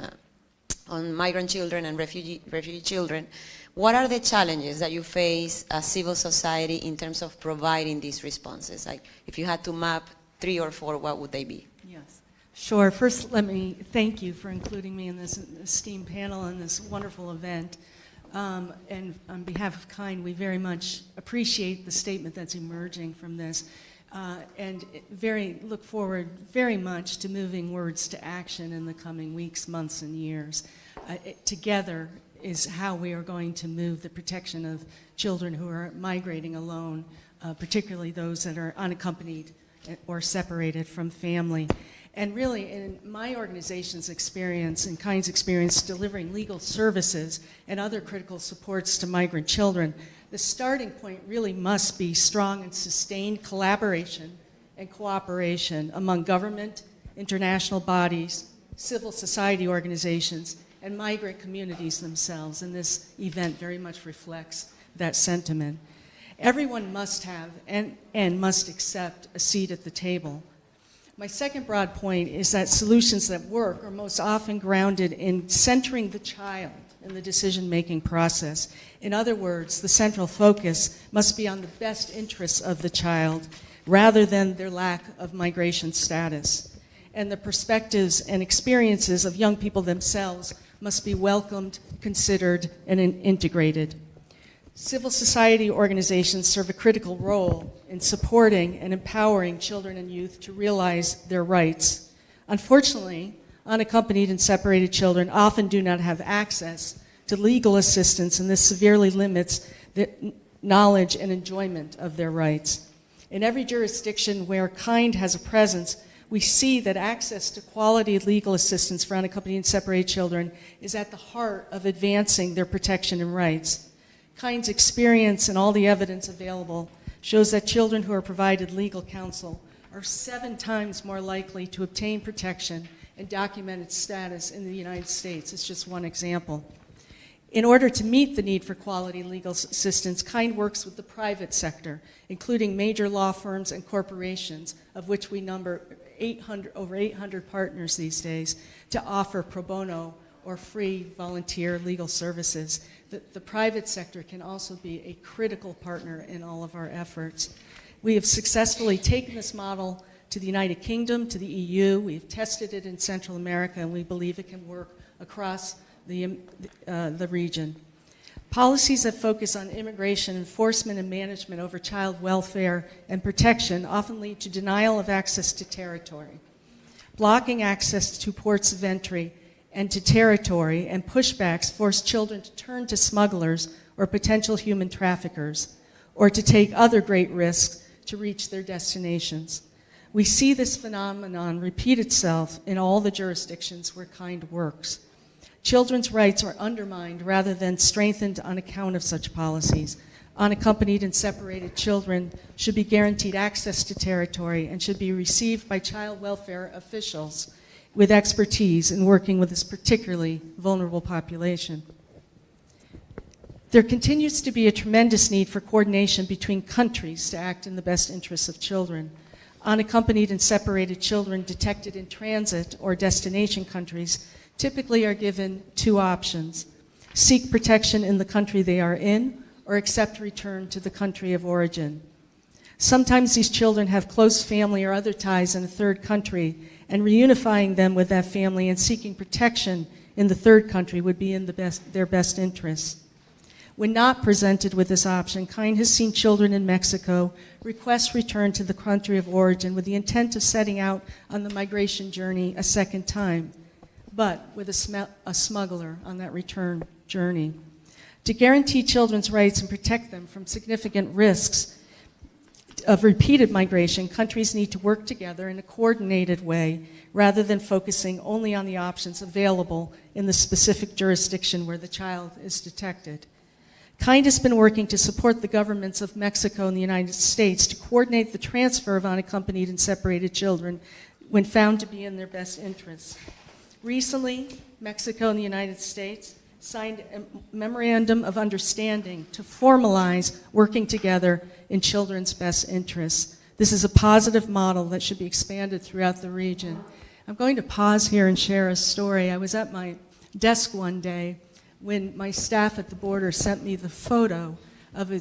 migrant children and refugee children, what are the challenges that you face as civil society in terms of providing these responses? Like, if you had to map 3 or 4, what would they be? Yes, sure. First, let me thank you for including me in this esteemed panel and this wonderful event. And on behalf of KIND, we very much appreciate the statement that's emerging from this, and look forward very much to moving words to action in the coming weeks, months, and years. Together is how we are going to move the protection of children who are migrating alone, particularly those that are unaccompanied or separated from family. And really, in my organization's experience and KIND's experience delivering legal services and other critical supports to migrant children, the starting point really must be strong and sustained collaboration and cooperation among government, international bodies, civil society organizations, and migrant communities themselves. And this event very much reflects that sentiment. Everyone must have and must accept a seat at the table. My second broad point is that solutions that work are most often grounded in centering the child in the decision-making process. In other words, the central focus must be on the best interests of the child rather than their lack of migration status. And the perspectives and experiences of young people themselves must be welcomed, considered, and integrated. Civil society organizations serve a critical role in supporting and empowering children and youth to realize their rights. Unfortunately, unaccompanied and separated children often do not have access to legal assistance, and this severely limits the knowledge and enjoyment of their rights. In every jurisdiction where KIND has a presence, we see that access to quality legal assistance for unaccompanied and separated children is at the heart of advancing their protection and rights. KIND's experience and all the evidence available shows that children who are provided legal counsel are 7 times more likely to obtain protection and documented status in the United States. It's just one example. In order to meet the need for quality legal assistance, KIND works with the private sector, including major law firms and corporations, of which we number over 800 partners these days, to offer pro bono or free volunteer legal services. The private sector can also be a critical partner in all of our efforts. We have successfully taken this model to the United Kingdom, to the EU. We've tested it in Central America, and we believe it can work across the region. Policies that focus on immigration enforcement and management over child welfare and protection often lead to denial of access to territory. Blocking access to ports of entry and to territory and pushbacks force children to turn to smugglers or potential human traffickers, or to take other great risks to reach their destinations. We see this phenomenon repeat itself in all the jurisdictions where KIND works. Children's rights are undermined rather than strengthened on account of such policies. Unaccompanied and separated children should be guaranteed access to territory and should be received by child welfare officials with expertise in working with this particularly vulnerable population. There continues to be a tremendous need for coordination between countries to act in the best interests of children. Unaccompanied and separated children detected in transit or destination countries typically are given 2 options: seek protection in the country they are in, or accept return to the country of origin. Sometimes these children have close family or other ties in a third country, and reunifying them with that family and seeking protection in the third country would be in their best interest. When not presented with this option, KIND has seen children in Mexico request return to the country of origin with the intent of setting out on the migration journey a second time, but with a smuggler on that return journey. To guarantee children's rights and protect them from significant risks of repeated migration, countries need to work together in a coordinated way rather than focusing only on the options available in the specific jurisdiction where the child is detected. KIND has been working to support the governments of Mexico and the United States to coordinate the transfer of unaccompanied and separated children when found to be in their best interests. Recently, Mexico and the United States signed a memorandum of understanding to formalize working together in children's best interests. This is a positive model that should be expanded throughout the region. I'm going to pause here and share a story. I was at my desk one day when my staff at the border sent me the photo of a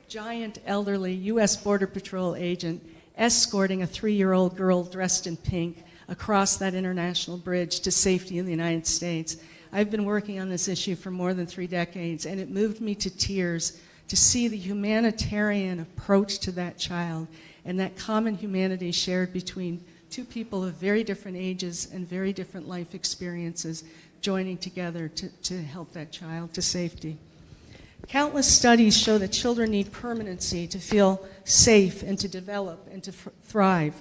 giant elderly U.S. Border Patrol agent escorting a 3-year-old girl dressed in pink across that international bridge to safety in the United States. I've been working on this issue for more than 3 decades, and it moved me to tears to see the humanitarian approach to that child and that common humanity shared between two people of very different ages and very different life experiences joining together to help that child to safety. Countless studies show that children need permanency to feel safe and to develop and to thrive.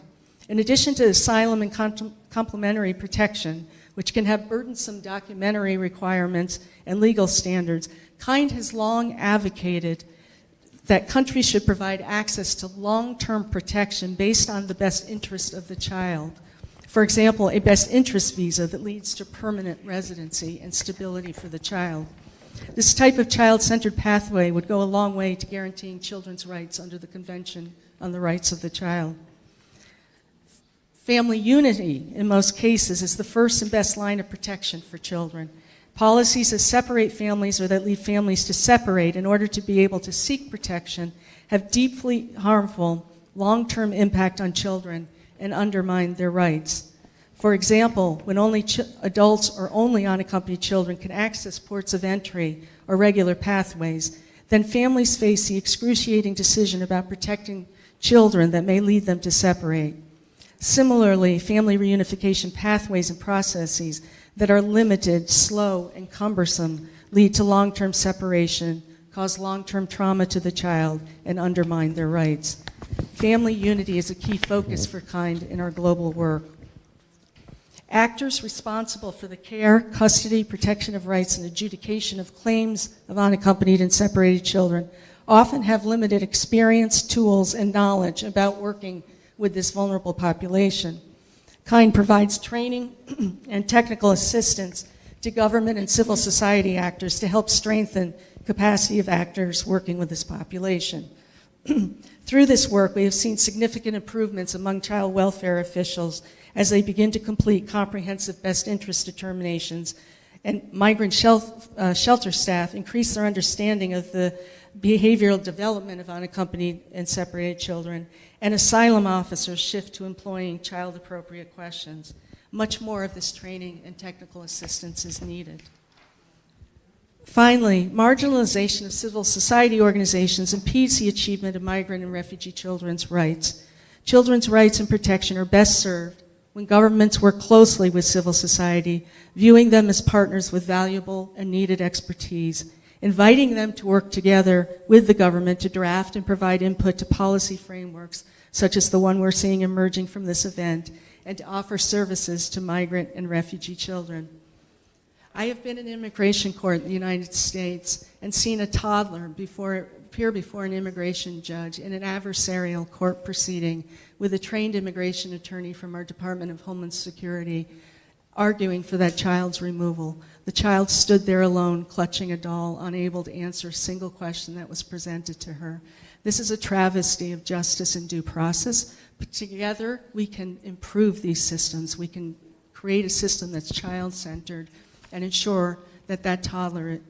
In addition to asylum and complementary protection, which can have burdensome documentary requirements and legal standards, KIND has long advocated that countries should provide access to long-term protection based on the best interest of the child. For example, a best interest visa that leads to permanent residency and stability for the child. This type of child-centered pathway would go a long way to guaranteeing children's rights under the Convention on the Rights of the Child. Family unity, in most cases, is the first and best line of protection for children. Policies that separate families or that lead families to separate in order to be able to seek protection have deeply harmful long-term impact on children and undermine their rights. For example, when only adults or only unaccompanied children can access ports of entry or regular pathways, then families face the excruciating decision about protecting children that may lead them to separate. Similarly, family reunification pathways and processes that are limited, slow, and cumbersome lead to long-term separation, cause long-term trauma to the child, and undermine their rights. Family unity is a key focus for KIND in our global work. Actors responsible for the care, custody, protection of rights, and adjudication of claims of unaccompanied and separated children often have limited experience, tools, and knowledge about working with this vulnerable population. KIND provides training and technical assistance to government and civil society actors to help strengthen capacity of actors working with this population. Through this work, we have seen significant improvements among child welfare officials as they begin to complete comprehensive best interest determinations, and migrant shelter staff increase their understanding of the behavioral development of unaccompanied and separated children, and asylum officers shift to employing child-appropriate questions. Much more of this training and technical assistance is needed. Finally, marginalization of civil society organizations impedes the achievement of migrant and refugee children's rights. Children's rights and protection are best served when governments work closely with civil society, viewing them as partners with valuable and needed expertise, inviting them to work together with the government to draft and provide input to policy frameworks, such as the one we're seeing emerging from this event, and to offer services to migrant and refugee children. I have been in immigration court in the United States and seen a toddler appear before an immigration judge in an adversarial court proceeding with a trained immigration attorney from our Department of Homeland Security arguing for that child's removal. The child stood there alone, clutching a doll, unable to answer a single question that was presented to her. This is a travesty of justice and due process, but together we can improve these systems. We can create a system that's child-centered and ensure that that toddler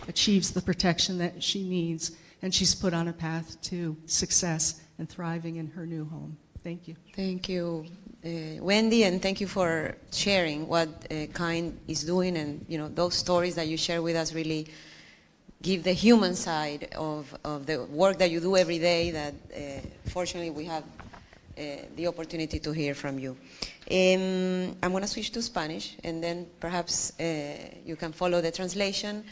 achieves the protection that she needs, and she's put on a path to success and thriving in her new home. Thank you. Thank you, Wendy, and thank you for sharing what KIND is doing, and those stories that you share with us really give the human side of the work that you do every day that fortunately we have the opportunity to hear from you. I'm going to switch to Spanish, and then perhaps you can follow the translation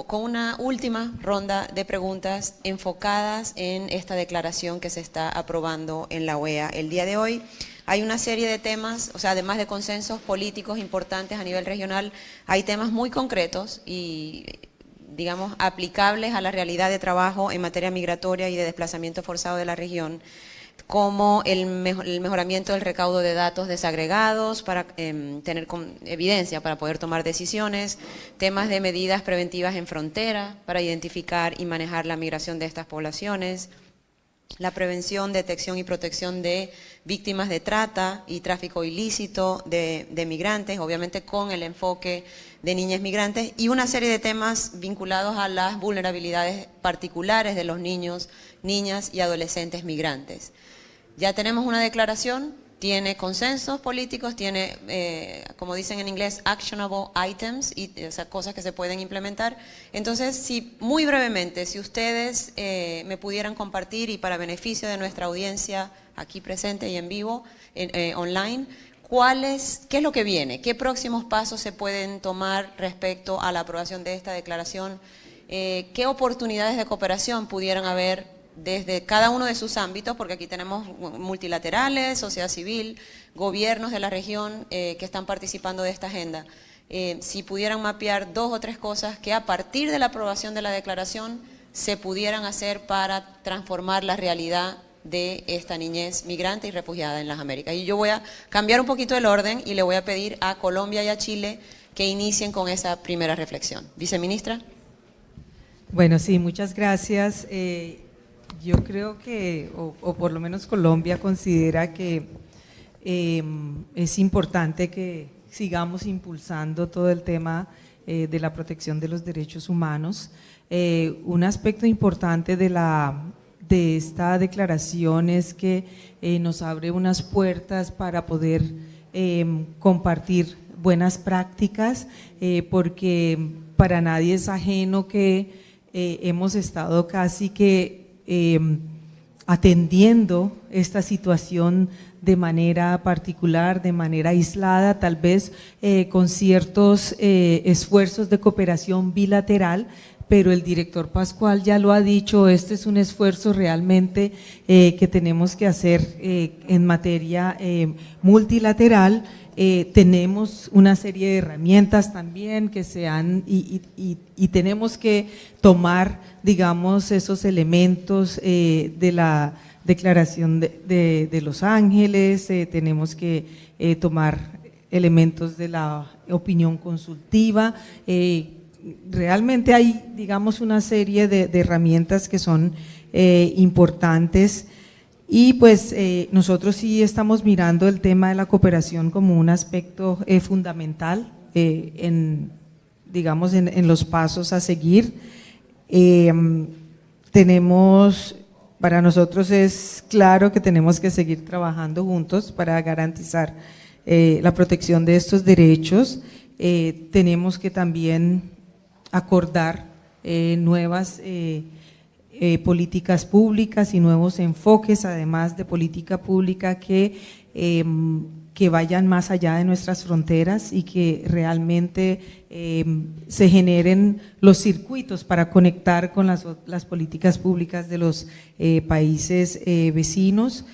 con una última ronda de preguntas enfocadas en esta declaración que se está aprobando en la OEA el día de hoy. Hay una serie de temas, o sea, además de consensos políticos importantes a nivel regional, hay temas muy concretos y, digamos, aplicables a la realidad de trabajo en materia migratoria y de desplazamiento forzado de la región, como el mejoramiento del recaudo de datos desagregados para tener evidencia para poder tomar decisiones, temas de medidas preventivas en frontera para identificar y manejar la migración de estas poblaciones, la prevención, detección y protección de víctimas de trata y tráfico ilícito de migrantes, obviamente con el enfoque de niñas migrantes, y una serie de temas vinculados a las vulnerabilidades particulares de los niños, niñas y adolescentes migrantes. Ya tenemos una declaración, tiene consensos políticos, tiene, como dicen en inglés, actionable items, o sea, cosas que se pueden implementar. Entonces, si muy brevemente, si ustedes me pudieran compartir, y para beneficio de nuestra audiencia aquí presente y en vivo, online, ¿qué es lo que viene? ¿Qué próximos pasos se pueden tomar respecto a la aprobación de esta declaración? ¿Qué oportunidades de cooperación pudieran haber desde cada uno de sus ámbitos? Porque aquí tenemos multilaterales, sociedad civil, gobiernos de la región que están participando de esta agenda. Si pudieran mapear 2 o 3 cosas que a partir de la aprobación de la declaración se pudieran hacer para transformar la realidad de esta niñez migrante y refugiada en las Américas. Y yo voy a cambiar un poquito el orden y le voy a pedir a Colombia y a Chile que inicien con esa primera reflexión. Viceministra. Bueno, sí, muchas gracias. Yo creo que, o por lo menos Colombia considera que es importante que sigamos impulsando todo el tema de la protección de los derechos humanos. Un aspecto importante de esta declaración es que nos abre unas puertas para poder compartir buenas prácticas, porque para nadie es ajeno que hemos estado casi que atendiendo esta situación de manera particular, de manera aislada, tal vez con ciertos esfuerzos de cooperación bilateral, pero el director Pascual ya lo ha dicho, este es un esfuerzo realmente que tenemos que hacer en materia multilateral. Tenemos una serie de herramientas también que se han y tenemos que tomar, digamos, esos elementos de la Declaración de Los Ángeles, tenemos que tomar elementos de la opinión consultiva. Realmente hay, digamos, una serie de herramientas que son importantes. Y pues nosotros sí estamos mirando el tema de la cooperación como un aspecto fundamental digamos, en los pasos a seguir. Para nosotros es claro que tenemos que seguir trabajando juntos para garantizar la protección de estos derechos. Tenemos que también acordar nuevas políticas públicas y nuevos enfoques, además de política pública que vayan más allá de nuestras fronteras y que realmente se generen los circuitos para conectar con las políticas públicas de los países vecinos.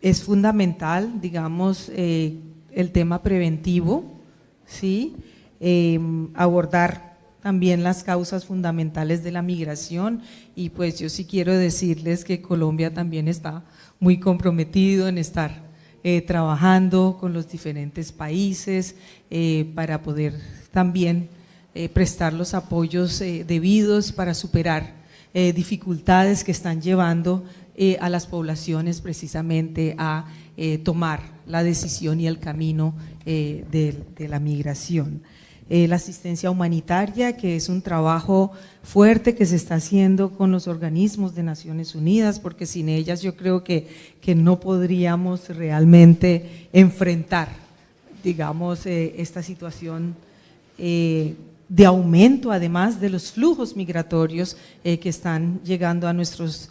Es fundamental, digamos, el tema preventivo, ¿sí? Abordar también las causas fundamentales de la migración, y pues yo sí quiero decirles que Colombia también está muy comprometido en estar trabajando con los diferentes países para poder también prestar los apoyos debidos para superar dificultades que están llevando a las poblaciones precisamente a tomar la decisión y el camino de la migración. La asistencia humanitaria, que es un trabajo fuerte que se está haciendo con los organismos de Naciones Unidas, porque sin ellas yo creo que no podríamos realmente enfrentar, digamos, esta situación de aumento, además de los flujos migratorios que están llegando a nuestros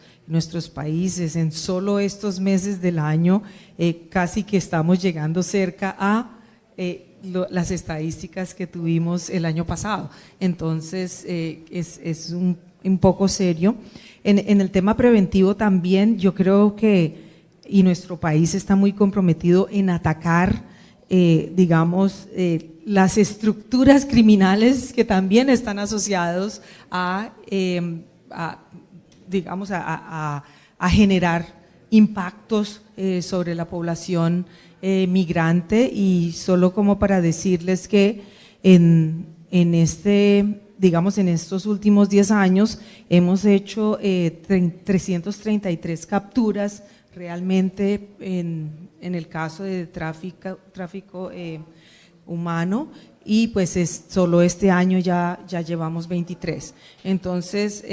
países. En solo estos meses del año, casi que estamos llegando cerca a las estadísticas que tuvimos el año pasado. Entonces, es un poco serio. En el tema preventivo también, yo creo que, y nuestro país está muy comprometido en atacar, digamos, las estructuras criminales que también están asociados digamos, a generar impactos sobre la población migrante. Y solo como para decirles que digamos, en estos últimos 10 años hemos hecho 333 capturas realmente en el caso de tráfico humano, y pues solo este año ya llevamos 23. Entonces,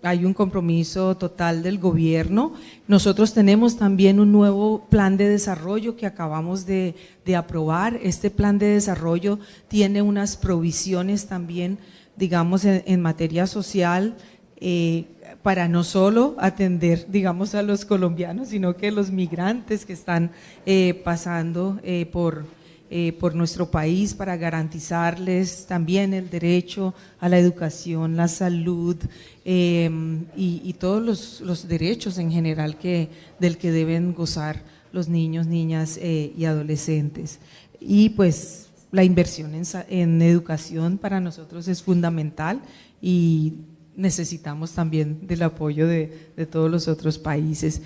hay un compromiso total del gobierno. Nosotros tenemos también un nuevo plan de desarrollo que acabamos de aprobar. Este plan de desarrollo tiene unas provisiones también, digamos, en materia social, para no solo atender, digamos, a los colombianos, sino que los migrantes que están pasando por nuestro país, para garantizarles también el derecho a la educación, la salud y todos los derechos en general del que deben gozar los niños, niñas y adolescentes. Y pues la inversión en educación para nosotros es fundamental, y necesitamos también del apoyo de todos los otros países.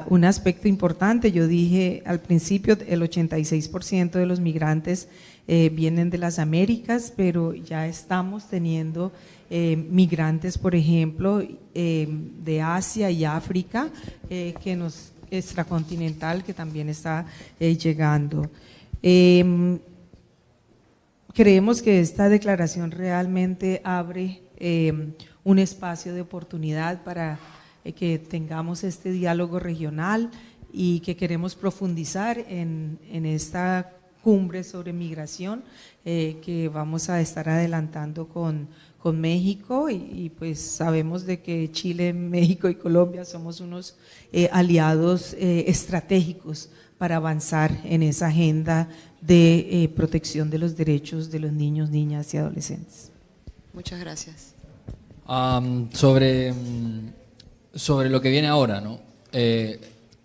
Un aspecto importante, yo dije al principio, el 86% de los migrantes vienen de las Américas, pero ya estamos teniendo migrantes, por ejemplo, de Asia y África, extracontinental, que también está llegando. Creemos que esta declaración realmente abre un espacio de oportunidad para que tengamos este diálogo regional, y que queremos profundizar en esta cumbre sobre migración que vamos a estar adelantando con México, y pues sabemos de que Chile, México y Colombia somos unos aliados estratégicos para avanzar en esa agenda de protección de los derechos de los niños, niñas y adolescentes. Muchas gracias. Sobre lo que viene ahora, ¿no?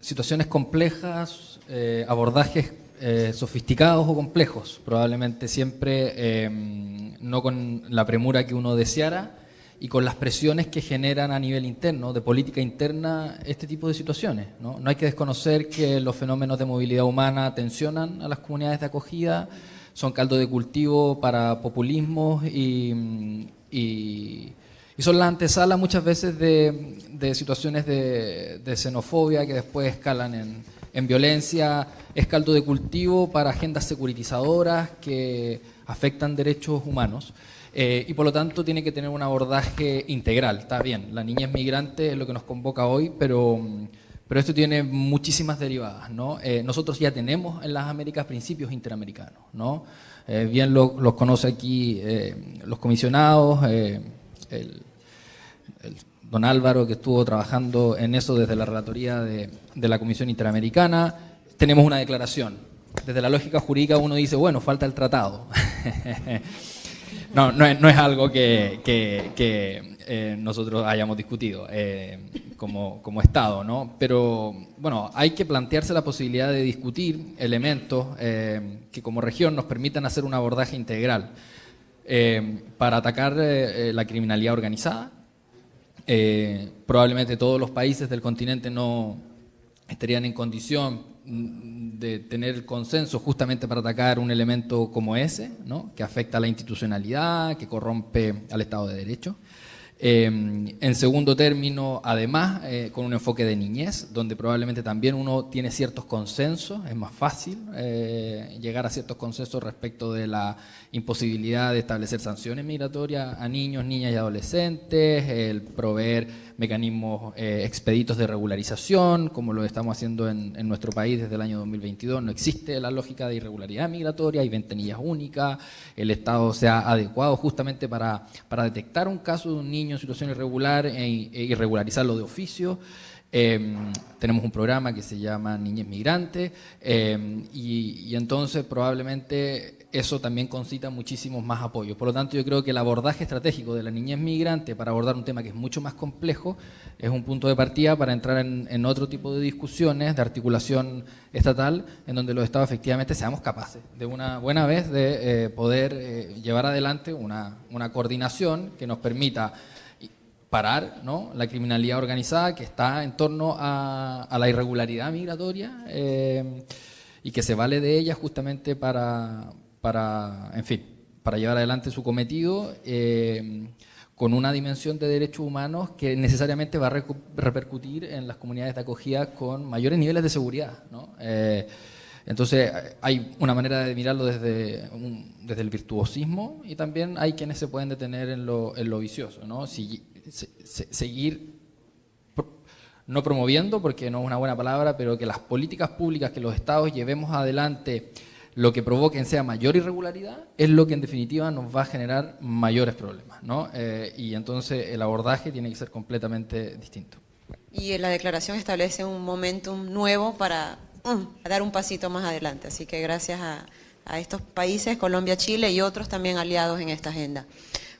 Situaciones complejas, abordajes sofisticados o complejos, probablemente siempre no con la premura que uno deseara, y con las presiones que generan a nivel interno, de política interna, este tipo de situaciones, ¿no? No hay que desconocer que los fenómenos de movilidad humana tensionan a las comunidades de acogida, son caldo de cultivo para populismos y son la antesala muchas veces de situaciones de xenofobia que después escalan en violencia, es caldo de cultivo para agendas securitizadoras que afectan derechos humanos. Y por lo tanto tiene que tener un abordaje integral. Está bien, la niñez migrante es lo que nos convoca hoy, pero esto tiene muchísimas derivadas, ¿no? Nosotros ya tenemos en las Américas principios interamericanos, ¿no? Bien los conoce aquí los comisionados, el don Álvaro, que estuvo trabajando en eso desde la relatoría de la Comisión Interamericana. Tenemos una declaración. Desde la lógica jurídica uno dice, bueno, falta el tratado. No es algo que nosotros hayamos discutido como Estado, ¿no? Pero bueno, hay que plantearse la posibilidad de discutir elementos que como región nos permitan hacer un abordaje integral para atacar la criminalidad organizada. Probablemente todos los países del continente no estarían en condición de tener consenso justamente para atacar un elemento como ese, ¿no? Que afecta a la institucionalidad, que corrompe al Estado de Derecho. En segundo término, además, con un enfoque de niñez, donde probablemente también uno tiene ciertos consensos, es más fácil llegar a ciertos consensos respecto de la imposibilidad de establecer sanciones migratorias a niños, niñas y adolescentes, el proveer mecanismos expeditos de regularización, como lo estamos haciendo en nuestro país desde el año 2022. No existe la lógica de irregularidad migratoria, hay ventanillas únicas, el Estado se ha adecuado justamente para detectar un caso de un niño en situación irregular e irregularizarlo de oficio. Tenemos un programa que se llama Niñez Migrante y entonces probablemente eso también concita muchísimos más apoyos. Por lo tanto, yo creo que el abordaje estratégico de la niñez migrante para abordar un tema que es mucho más complejo es un punto de partida para entrar en otro tipo de discusiones de articulación estatal, en donde los estados efectivamente seamos capaces de una buena vez de poder llevar adelante una coordinación que nos permita parar, ¿no?, la criminalidad organizada que está en torno a la irregularidad migratoria y que se vale de ella justamente para llevar adelante su cometido con una dimensión de derechos humanos que necesariamente va a repercutir en las comunidades de acogida con mayores niveles de seguridad, ¿no? Entonces hay una manera de mirarlo desde el virtuosismo y también hay quienes se pueden detener en lo vicioso, ¿no? Seguir no promoviendo, porque no es una buena palabra, pero que las políticas públicas, que los estados llevemos adelante lo que provoquen sea mayor irregularidad, es lo que en definitiva nos va a generar mayores problemas, ¿no? Y entonces el abordaje tiene que ser completamente distinto. Y la declaración establece un momentum nuevo para dar un pasito más adelante. Así que gracias a estos países, Colombia, Chile y otros también aliados en esta agenda.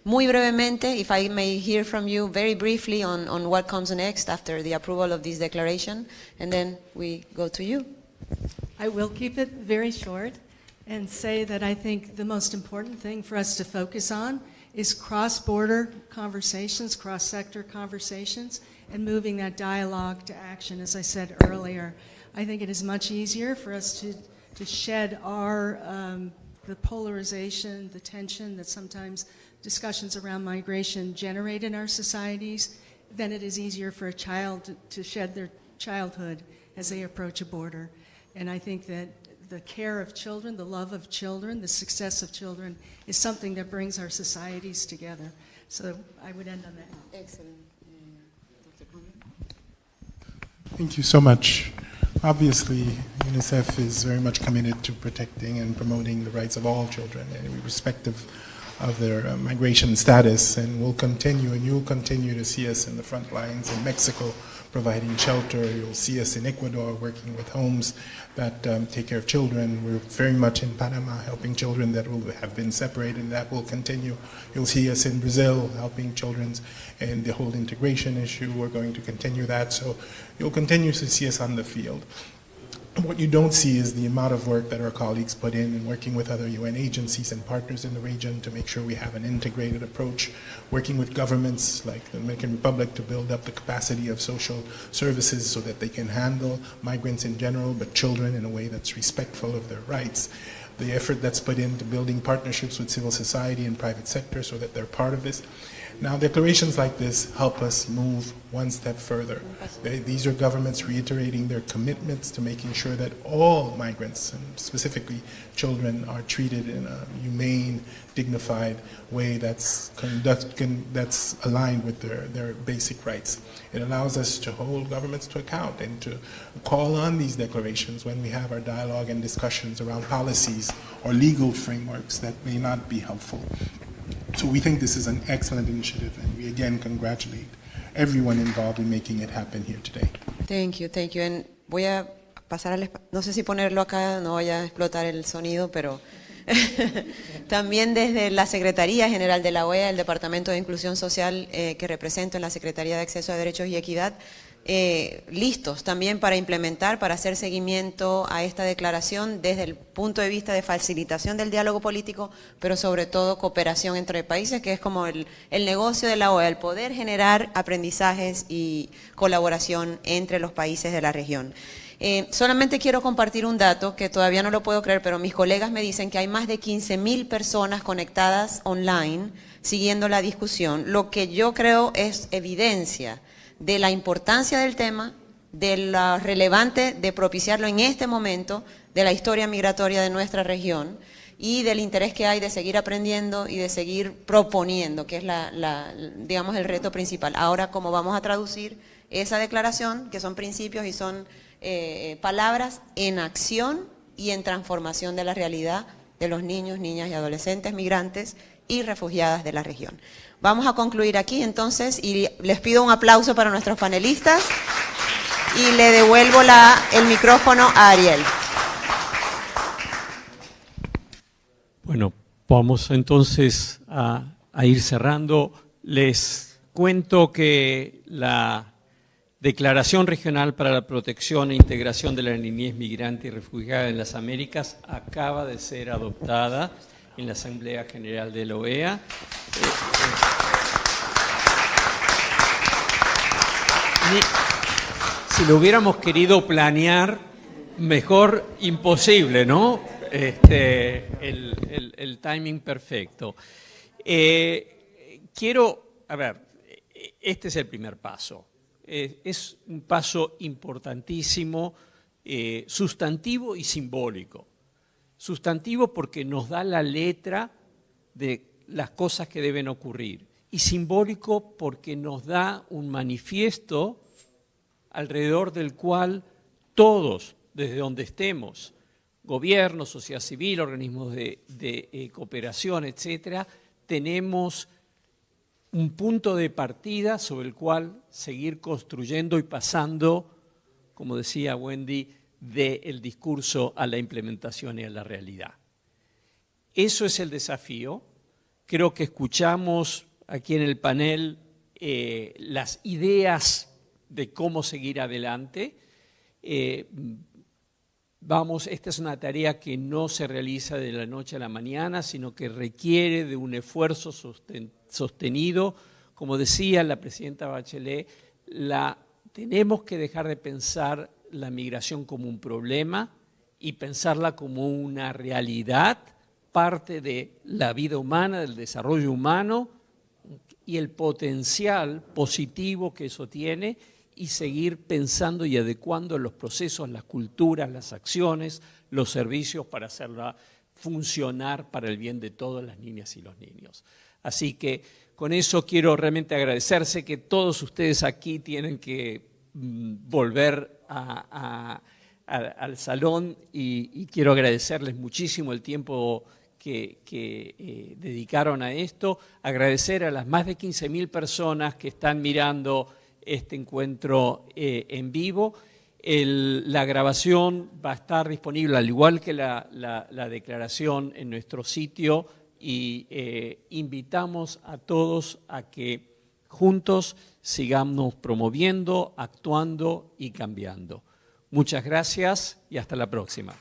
Muy brevemente, if I may hear from you very briefly on what comes next after the approval of this declaration, and then we go to you. I will keep it very short and say that I think the most important thing for us to focus on is cross-border conversations, cross-sector conversations, and moving that dialogue to action. As I said earlier, I think it is much easier for us to shed the polarization, the tension that sometimes discussions around migration generate in our societies than it is easier for a child to shed their childhood as they approach a border. And I think that the care of children, the love of children, the success of children is something that brings our societies together. So I would end on that. Excellent. Dr. Conley? Thank you so much. Obviously, UNICEF is very much committed to protecting and promoting the rights of all children, irrespective of their migration status, and we'll continue, and you'll continue to see us in the front lines in Mexico providing shelter. You'll see us in Ecuador working with homes that take care of children. We're very much in Panama helping children that will have been separated, and that will continue. You'll see us in Brazil helping children and the whole integration issue. We're going to continue that, so you'll continue to see us on the field. What you don't see is the amount of work that our colleagues put in working with other UN agencies and partners in the region to make sure we have an integrated approach, working with governments like the Dominican Republic to build up the capacity of social services so that they can handle migrants in general, but children in a way that's respectful of their rights. The effort that's put into building partnerships with civil society and private sector so that they're part of this. Now, declarations like this help us move one step further. These are governments reiterating their commitments to making sure that all migrants, and specifically children, are treated in a humane, dignified way that's aligned with their basic rights. It allows us to hold governments to account and to call on these declarations when we have our dialogue and discussions around policies or legal frameworks that may not be helpful. So we think this is an excellent initiative, and we again congratulate everyone involved in making it happen here today. Thank you, thank you. And voy a pasar no sé si ponerlo acá, no vaya a explotar el sonido, pero también desde la Secretaría General de la OEA, el Departamento de Inclusión Social que represento en la Secretaría de Acceso a Derechos y Equidad, listos también para implementar, para hacer seguimiento a esta declaración desde el punto de vista de facilitación del diálogo político, pero sobre todo cooperación entre países, que es como el negocio de la OEA, el poder generar aprendizajes y colaboración entre los países de la región. Solamente quiero compartir un dato que todavía no lo puedo creer, pero mis colegas me dicen que hay más de 15.000 personas conectadas online siguiendo la discusión, lo que yo creo es evidencia de la importancia del tema, de lo relevante de propiciarlo en este momento, de la historia migratoria de nuestra región y del interés que hay de seguir aprendiendo y de seguir proponiendo, que es digamos, el reto principal. Ahora, ¿cómo vamos a traducir esa declaración, que son principios y son palabras, en acción y en transformación de la realidad de los niños, niñas y adolescentes migrantes y refugiadas de la región? Vamos a concluir aquí entonces y les pido un aplauso para nuestros panelistas y le devuelvo el micrófono a Ariel. Bueno, vamos entonces a ir cerrando. Les cuento que la Declaración Regional para la Protección e Integración de la Niñez Migrante y Refugiada en las Américas acaba de ser adoptada en la Asamblea General de la OEA. Si lo hubiéramos querido planear, mejor imposible, ¿no? El timing perfecto. Este es el primer paso. Es un paso importantísimo, sustantivo y simbólico. Sustantivo porque nos da la letra de las cosas que deben ocurrir, y simbólico porque nos da un manifiesto alrededor del cual todos, desde donde estemos, gobierno, sociedad civil, organismos de cooperación, etcétera, tenemos un punto de partida sobre el cual seguir construyendo y pasando, como decía Wendy, del discurso a la implementación y a la realidad. Eso es el desafío. Creo que escuchamos aquí en el panel las ideas de cómo seguir adelante. Esta es una tarea que no se realiza de la noche a la mañana, sino que requiere de un esfuerzo sostenido. Como decía la presidenta Bachelet, tenemos que dejar de pensar la migración como un problema y pensarla como una realidad, parte de la vida humana, del desarrollo humano y el potencial positivo que eso tiene, y seguir pensando y adecuando los procesos, las culturas, las acciones, los servicios para hacerla funcionar para el bien de todas las niñas y los niños. Así que con eso quiero realmente agradecerse que todos ustedes aquí tienen que volver al salón y quiero agradecerles muchísimo el tiempo que dedicaron a esto, agradecer a las más de 15.000 personas que están mirando este encuentro en vivo. La grabación va a estar disponible, al igual que la declaración, en nuestro sitio, y invitamos a todos a que juntos sigamos promoviendo, actuando y cambiando. Muchas gracias y hasta la próxima.